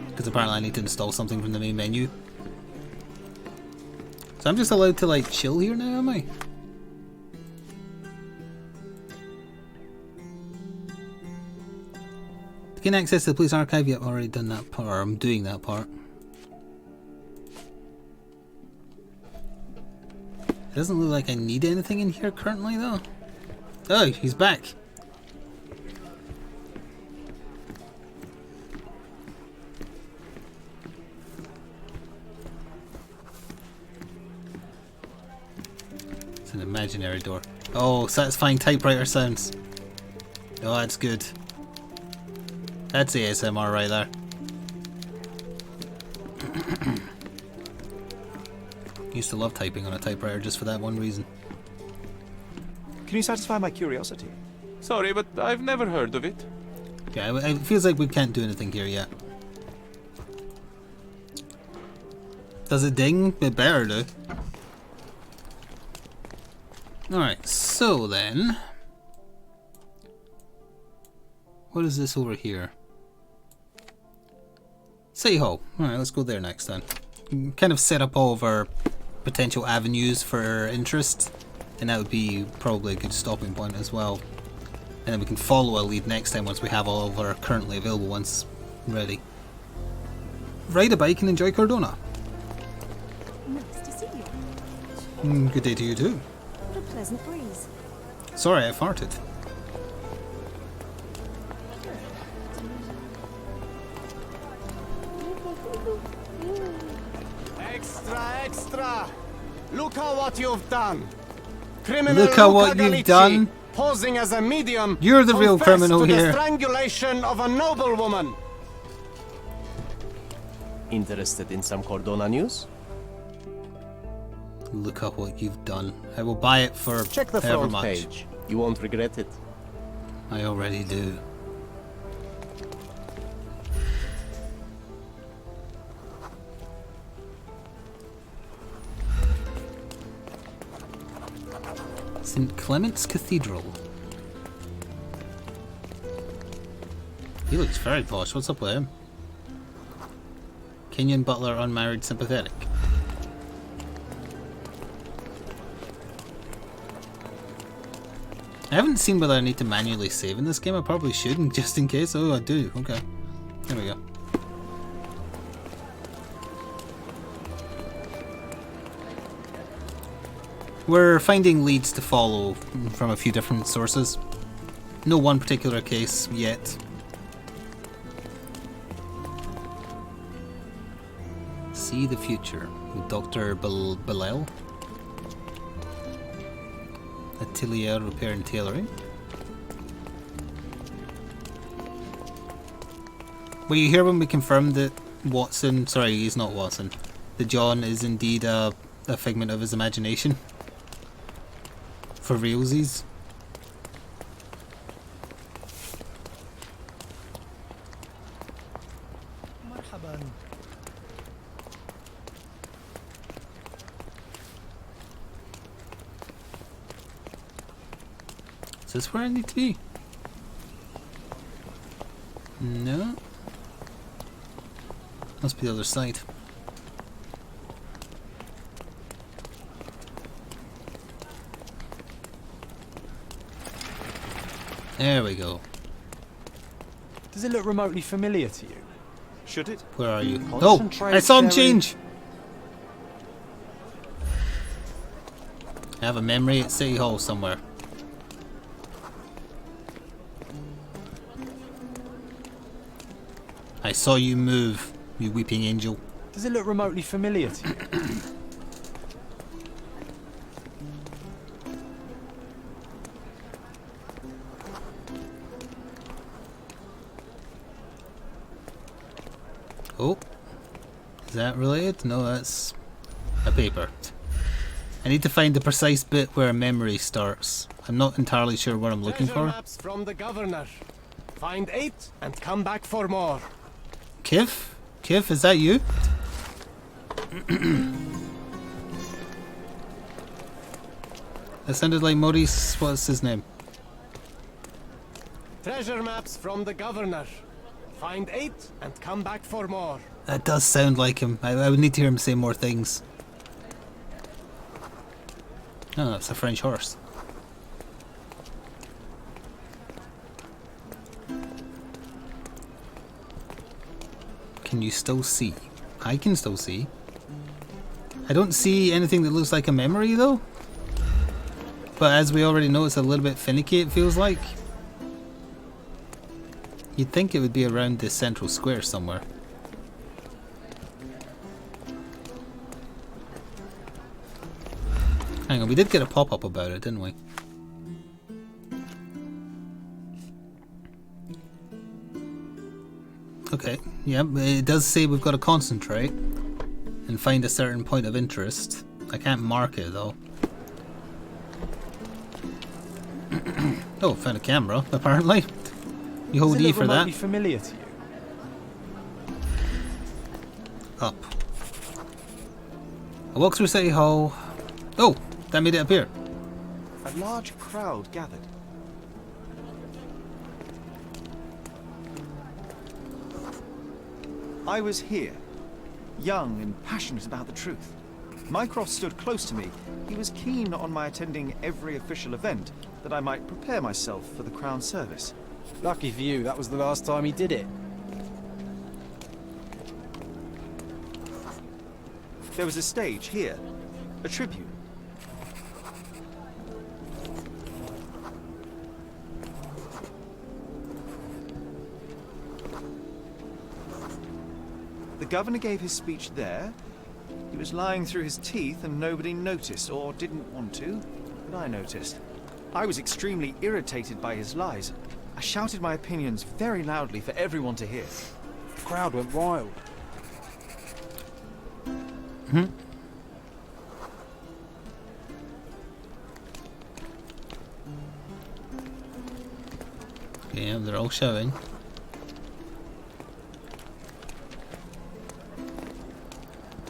Because apparently I need to install something from the main menu. So I'm just allowed to, like, chill here now, am I? To gain access to the police archive, yep, I've already done that part, or I'm doing that part. It doesn't look like I need anything in here currently, though. Oh, he's back. It's an imaginary door. Oh, satisfying typewriter sounds. Oh, that's good. That's ASMR right there. Used to love typing on a typewriter just for that one reason. Can you satisfy my curiosity? Sorry, but I've never heard of it. Yeah, it feels like we can't do anything here yet. Does it ding? It better do. Alright, so then... what is this over here? City Hall. Alright, let's go there next then. Kind of set up all of our potential avenues for interest, and that would be probably a good stopping point as well. And then we can follow a lead next time once we have all of our currently available ones ready. Ride a bike and enjoy Cardona. Nice to see you. Good day to you too. What a pleasant breeze. Sorry, I farted. Extra, extra! Look at what you've done. Criminal Look at what Luca you've Galizzi, done. Posing as a medium. You're the real confessed criminal to the here. strangulation of a noblewoman. Interested in some Cordona news? Look at what you've done. I will buy it for Check the however front much. page. You won't regret it. I already do. St. Clement's Cathedral. He looks very posh. What's up with him? Kenyon Butler, unmarried, sympathetic. I haven't seen whether I need to manually save in this game. I probably shouldn't, just in case. Oh, I do. Okay. There we go. We're finding leads to follow from a few different sources. No one particular case yet. See the future with Dr. Bellel. Atelier Repair and Tailoring. Were you here when we confirmed that Watson, sorry, he's not Watson, that John is indeed a figment of his imagination? For realsies? Is this where I need to be? No. Must be the other side. There we go. Does it look remotely familiar to you? Should it? Where are you? Oh! I saw him change! I have a memory at City Hall somewhere. I saw you move, you weeping angel. Does it look remotely familiar to you? Oh. Is that related? No, that's a paper. I need to find the precise bit where a memory starts. I'm not entirely sure what I'm looking Treasure for. maps from the governor. Find 8 and come back for more. Kiv? Kiv, is that you? That sounded like Maurice. What's his name? Treasure maps from the governor. Find 8 and come back for more. That does sound like him. I would need to hear him say more things. Oh, that's a French horse. Can you still see? I can still see. I don't see anything that looks like a memory though. But as we already know, it's a little bit finicky, it feels like. You'd think it would be around this central square somewhere. Hang on, we did get a pop-up about it, didn't we? Okay, yeah, it does say we've got to concentrate and find a certain point of interest. I can't mark it though. Oh, found a camera, apparently. You hold E for that. Familiar to you? Up. I walk through City Hall. Oh, that made it appear. A large crowd gathered. I was here, young and passionate about the truth. Mycroft stood close to me. He was keen on my attending every official event, that I might prepare myself for the Crown service. Lucky for you, that was the last time he did it. There was a stage here, a tribune. The governor gave his speech there. He was lying through his teeth and nobody noticed, or didn't want to, but I noticed. I was extremely irritated by his lies. I shouted my opinions very loudly for everyone to hear. The crowd went wild. Yeah, they're all shouting.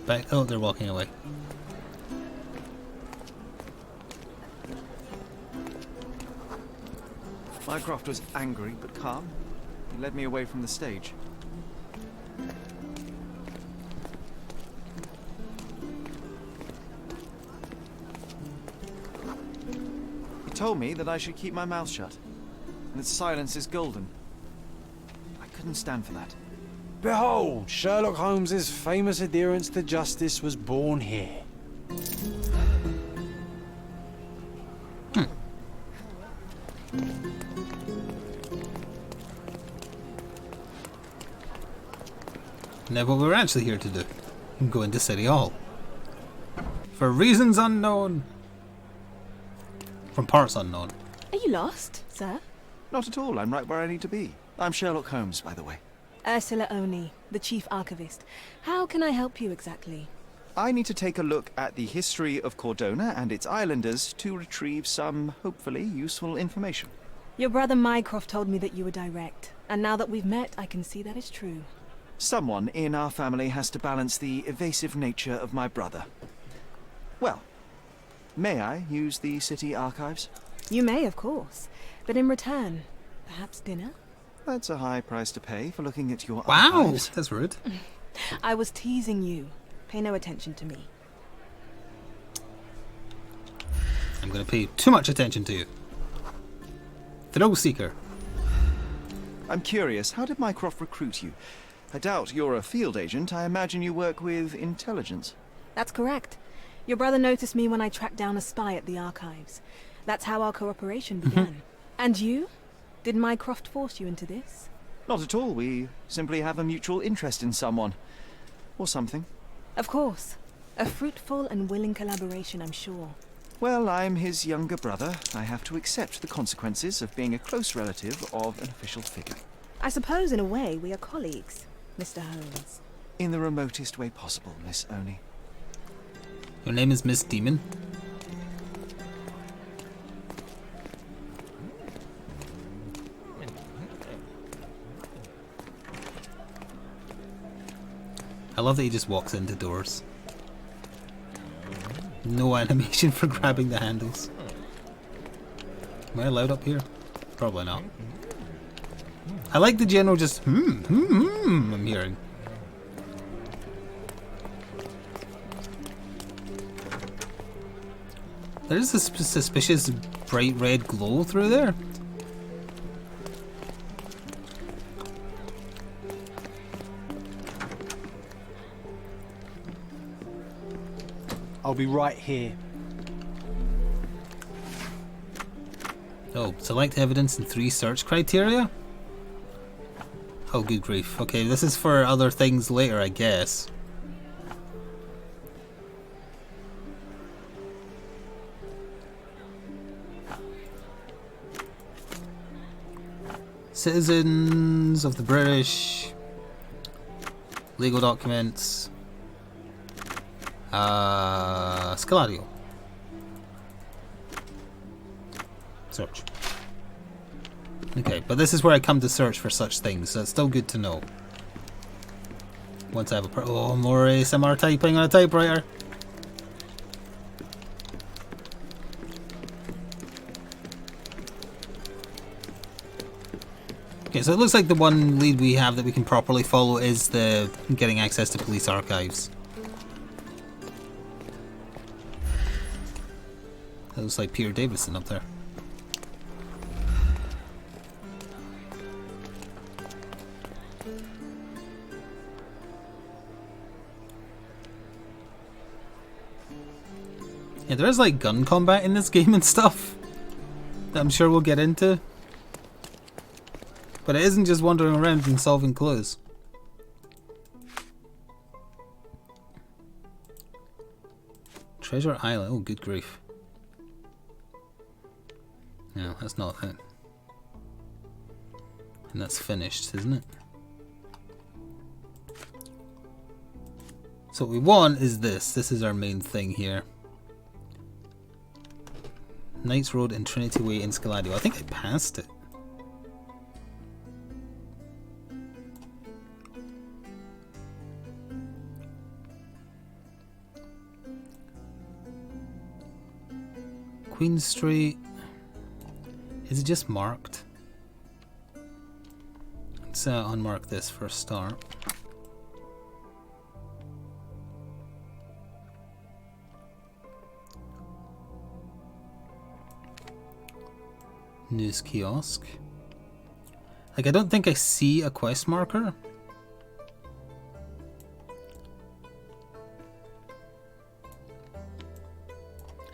Back. Oh, they're walking away. Mycroft was angry but calm. He led me away from the stage. He told me that I should keep my mouth shut, and that silence is golden. I couldn't stand for that. Behold, Sherlock Holmes's famous adherence to justice was born here. Now what we're actually here to do, go into City Hall. For reasons unknown. From parts unknown. Are you lost, sir? Not at all. I'm right where I need to be. I'm Sherlock Holmes, by the way. Ursula Oni, the chief archivist. How can I help you exactly? I need to take a look at the history of Cordona and its islanders to retrieve some, hopefully, useful information. Your brother Mycroft told me that you were direct, and now that we've met, I can see that is true. Someone in our family has to balance the evasive nature of my brother. Well, may I use the city archives? You may, of course. But in return, perhaps dinner? That's a high price to pay for looking at your Wow, archives. that's rude. I was teasing you. Pay no attention to me. I'm going to pay too much attention to you. Thrill seeker. I'm curious, how did Mycroft recruit you? I doubt you're a field agent. I imagine you work with intelligence. That's correct. Your brother noticed me when I tracked down a spy at the archives. That's how our cooperation began. And you? Did Mycroft force you into this? Not at all. We simply have a mutual interest in someone. Or something. Of course. A fruitful and willing collaboration, I'm sure. Well, I'm his younger brother. I have to accept the consequences of being a close relative of an official figure. I suppose, in a way, we are colleagues, Mr. Holmes. In the remotest way possible, Miss Oni. Your name is Miss Demon? love that he just walks into doors. No animation for grabbing the handles. Am I allowed up here? Probably not. I like the general just I'm hearing. There's a suspicious bright red glow through there. I'll be right here. Oh, select evidence in 3 search criteria? Oh, good grief. Okay, this is for other things later, I guess. Citizens of the British. Legal documents. Scalario. Search. Okay, but this is where I come to search for such things, so it's still good to know. Once I have a oh, more ASMR typing on a typewriter. Okay, so it looks like the one lead we have that we can properly follow is the getting access to police archives. That looks like Peter Davison up there. Yeah, there is like gun combat in this game and stuff that I'm sure we'll get into. But it isn't just wandering around and solving clues. Treasure Island. Oh, good grief. No, that's not it. And that's finished, isn't it? So what we want is this. This is our main thing here. Knights Road and Trinity Way in Scaladio. I think I passed it. Queen Street. Is it just marked? Let's unmark this for a start. News kiosk. Like, I don't think I see a quest marker.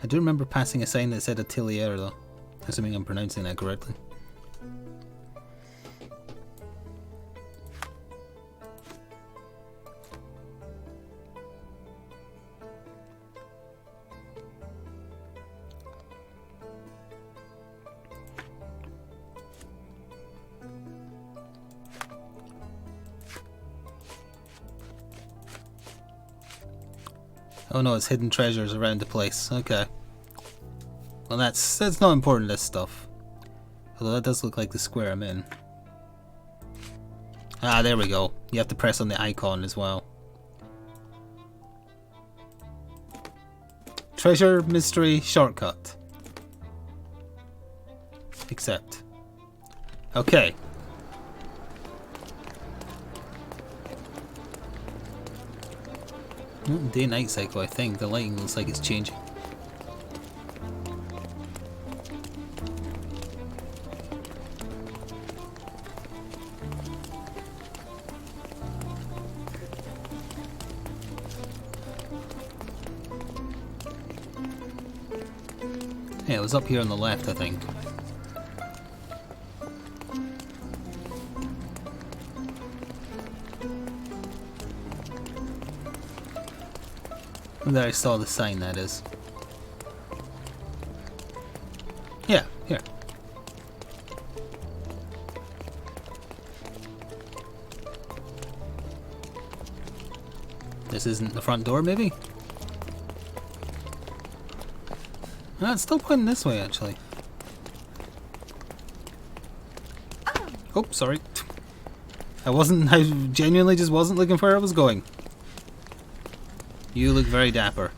I do remember passing a sign that said Atelier though, assuming I'm pronouncing that correctly. Oh no, it's hidden treasures around the place. Okay. Well, that's not important, this stuff. Although that does look like the square I'm in. Ah, there we go. You have to press on the icon as well. Treasure mystery shortcut. Accept. Okay. Day-night cycle, I think. The lighting looks like it's changing. Yeah, it was up here on the left, I think. There I saw the sign, that is. Yeah, here. This isn't the front door, maybe? No, it's still pointing this way, actually. Oh, sorry. I genuinely just wasn't looking for where I was going. You look very dapper.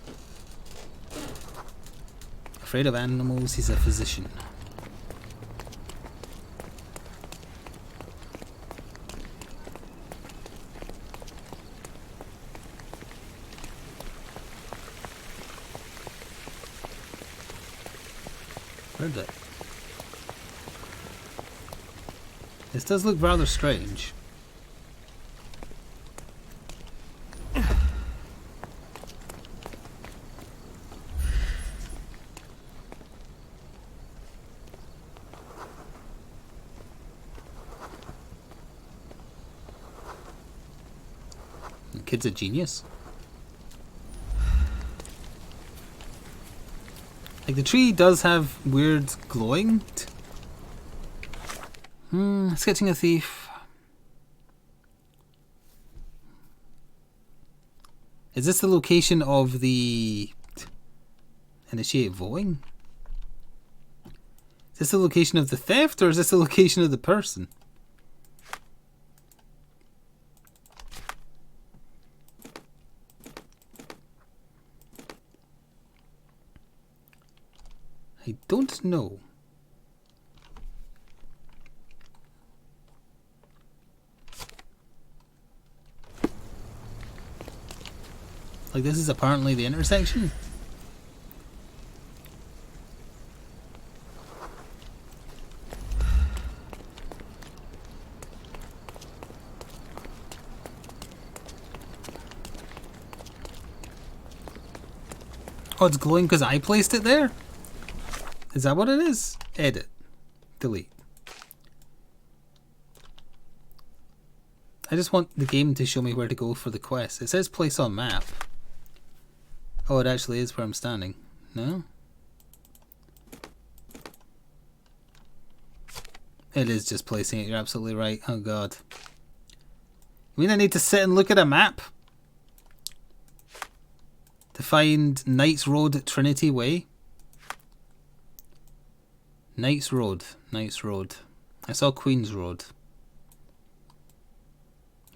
Afraid of animals, he's a physician. Where'd that? This does look rather strange. The kid's a genius. Like, the tree does have weird glowing. Sketching a thief. Is this the location of the initiate voting? Is this the location of the theft, or is this the location of the person? I don't know. Like, this is apparently the intersection? Oh, it's glowing because I placed it there? Is that what it is? Edit. Delete. I just want the game to show me where to go for the quest. It says place on map. Oh, it actually is where I'm standing. No? It is just placing it, you're absolutely right. Oh god. You mean I need to sit and look at a map? To find Knights Road, Trinity Way? Knights Road. Knights Road. I saw Queen's Road.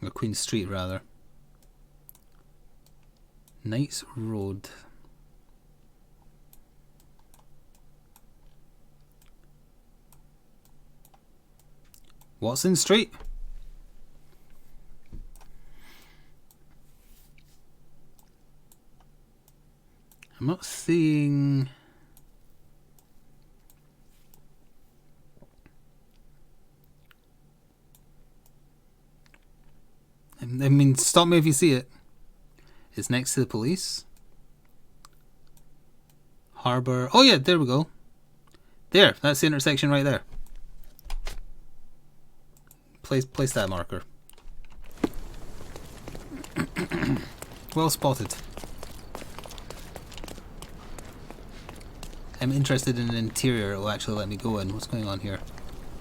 Or Queen Street, rather. Knights Road. Watson Street? I'm not seeing... I mean, stop me if you see it. It's next to the police. Harbour. Oh yeah, there we go. There, that's the intersection right there. Place that marker. Well spotted. I'm interested in an interior it will actually let me go in. What's going on here?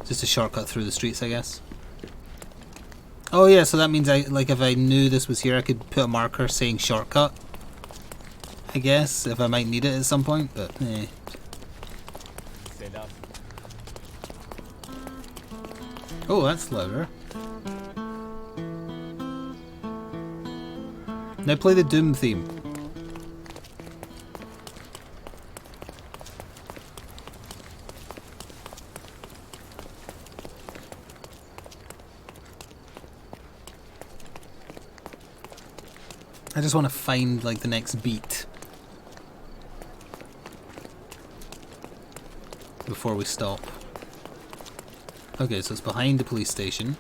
Just a shortcut through the streets, I guess. Oh yeah, so that means if I knew this was here, I could put a marker saying shortcut. I guess, if I might need it at some point, but eh. Oh, that's louder. Now play the Doom theme. I just want to find like the next beat before we stop. Okay, so it's behind the police station.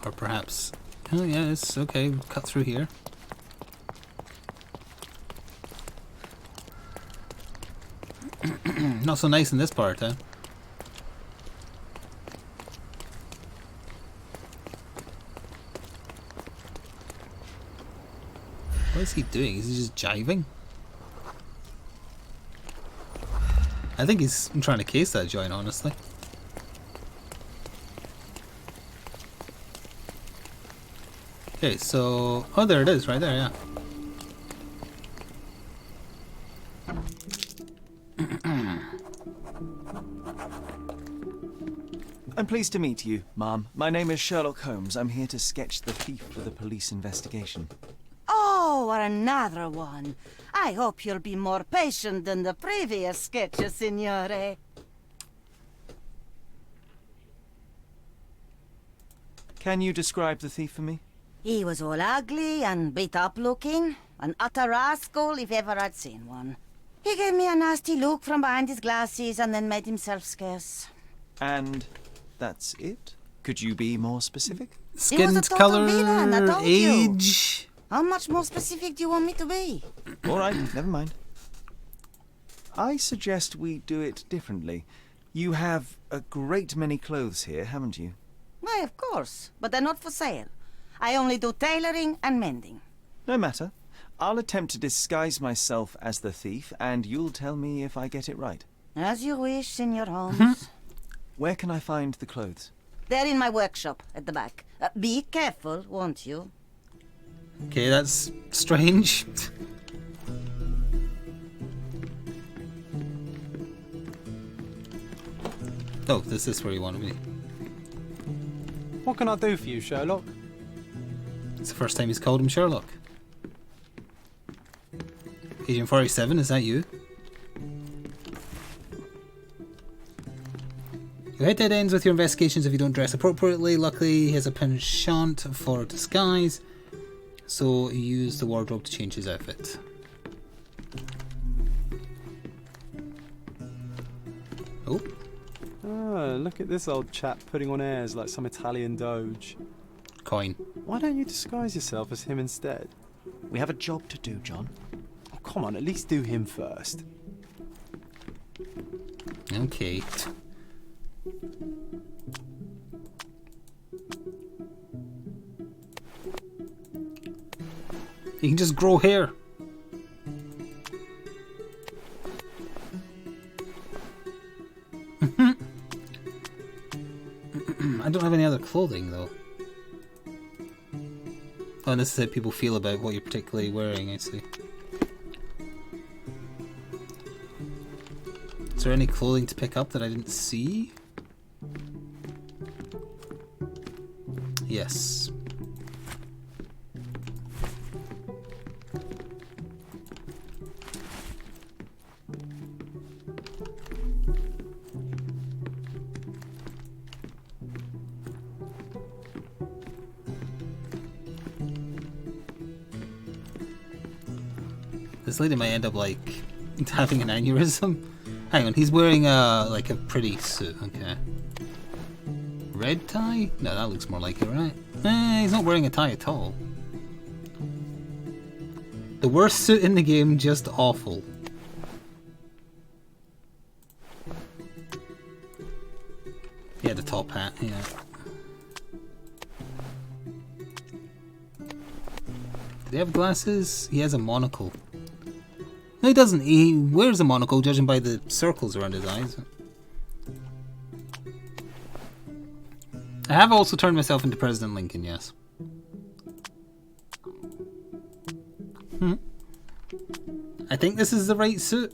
Or perhaps... Oh yeah, it's okay, we'll cut through here. Not so nice in this part, huh? What is he doing? Is he just jiving? I think he's trying to case that joint, honestly. Okay, so... Oh, there it is, right there, yeah. I'm pleased to meet you, ma'am. My name is Sherlock Holmes. I'm here to sketch the thief for the police investigation. Oh, another one. I hope you'll be more patient than the previous sketches, signore. Can you describe the thief for me? He was all ugly and beat-up looking. An utter rascal if ever I'd seen one. He gave me a nasty look from behind his glasses and then made himself scarce. And that's it? Could you be more specific? Skin color, age. How much more specific do you want me to be? All right, never mind. I suggest we do it differently. You have a great many clothes here, haven't you? Why, of course, but they're not for sale. I only do tailoring and mending. No matter. I'll attempt to disguise myself as the thief, and you'll tell me if I get it right. As you wish, Senor Holmes. Where can I find the clothes? They're in my workshop at the back. Be careful, won't you? Okay, that's strange. Oh, this is where you want me. What can I do for you, Sherlock? It's the first time he's called him Sherlock. Agent 47, is that you? You hit dead ends with your investigations if you don't dress appropriately. Luckily, he has a penchant for disguise, so he used the wardrobe to change his outfit. Oh. Oh, look at this old chap putting on airs like some Italian doge. Coin. Why don't you disguise yourself as him instead? We have a job to do, John. Oh, come on, at least do him first. Okay. You can just grow hair. I don't have any other clothing though. Oh, and this is how people feel about what you're particularly wearing, I see. Is there any clothing to pick up that I didn't see? Yes. This lady might end up like having an aneurysm. Hang on, he's wearing like a pretty suit. Okay. Red tie? No, that looks more like it, right? He's not wearing a tie at all. The worst suit in the game, just awful. Yeah, the top hat, yeah. Does he have glasses? He has a monocle. No, he doesn't. He wears a monocle, judging by the circles around his eyes. I have also turned myself into President Lincoln, yes. I think this is the right suit.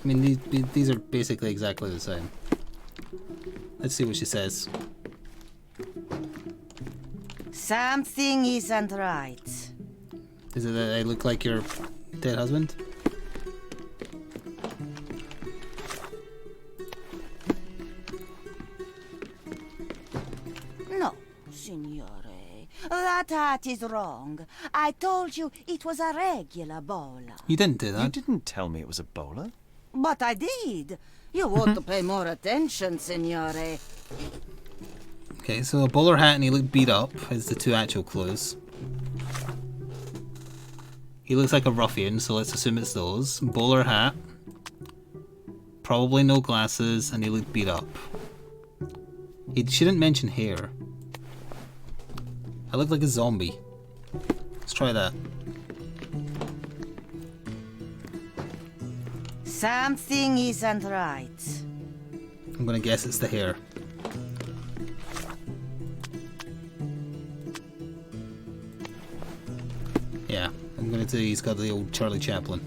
I mean, these are basically exactly the same. Let's see what she says. Something isn't right. Is it that I look like your dead husband? No, signore. That hat is wrong. I told you it was a regular bowler. You didn't do that. You didn't tell me it was a bowler. But I did. You ought to pay more attention, signore. Okay, so a bowler hat and he looked beat up is the two actual clues. He looks like a ruffian, so let's assume it's those. Bowler hat. Probably no glasses, and he looked beat up. He shouldn't mention hair. I look like a zombie. Let's try that. Something isn't right. I'm gonna guess it's the hair. Yeah, I'm gonna say he's got the old Charlie Chaplin.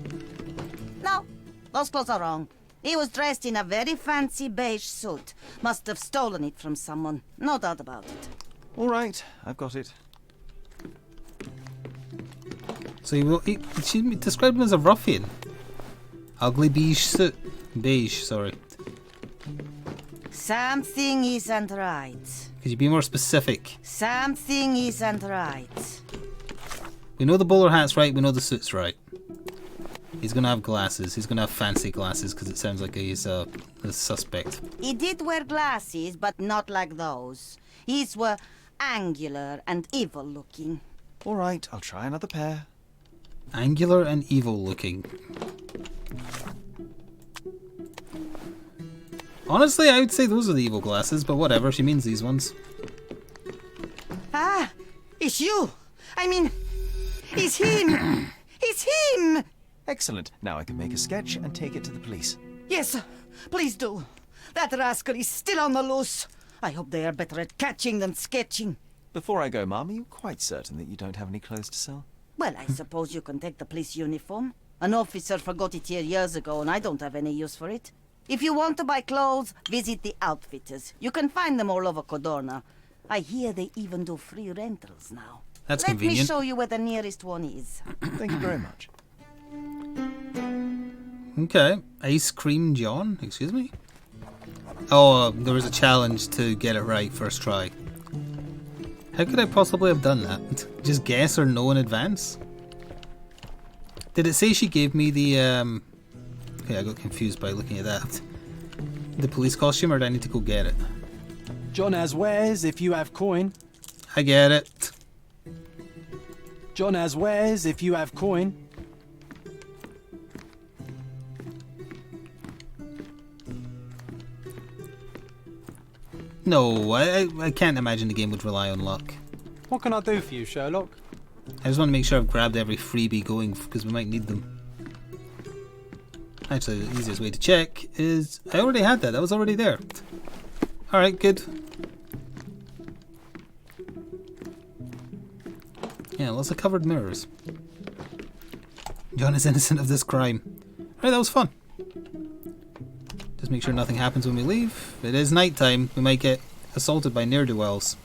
No, those clothes are wrong. He was dressed in a very fancy beige suit. Must have stolen it from someone. No doubt about it. All right, I've got it. So she described him as a ruffian. Ugly beige suit. Beige, sorry. Something isn't right. Could you be more specific? Something isn't right. We know the bowler hat's right, we know the suit's right. He's gonna have glasses. He's gonna have fancy glasses because it sounds like he's a suspect. He did wear glasses, but not like those. His were angular and evil looking. All right, I'll try another pair. Angular and evil looking. Honestly, I would say those are the evil glasses, but whatever, she means these ones. Ah, it's you. I mean, it's him. It's him. Excellent. Now I can make a sketch and take it to the police. Yes, please do. That rascal is still on the loose. I hope they are better at catching than sketching. Before I go, Mum, are you quite certain that you don't have any clothes to sell? Well, I suppose you can take the police uniform. An officer forgot it here years ago, and I don't have any use for it. If you want to buy clothes, visit the outfitters. You can find them all over Codorna. I hear they even do free rentals now. That's Let convenient. me show you where the nearest one is. Thank you very much. Okay. Ice Cream John? Excuse me? Oh, there was a challenge to get it right first try. How could I possibly have done that? Just guess or know in advance? Did it say she gave me the, Okay, I got confused by looking at that. The police costume, or do I need to go get it? John has wares if you have coin. I get it. John has wares if you have coin. No, I can't imagine the game would rely on luck. What can I do for you, Sherlock? I just want to make sure I've grabbed every freebie going, because we might need them. Actually, the easiest way to check is... I already had that, that was already there. Alright, good. Yeah, lots of covered mirrors. John is innocent of this crime. Alright, that was fun. Just make sure nothing happens when we leave. It is night time, we might get assaulted by ne'er-do-wells.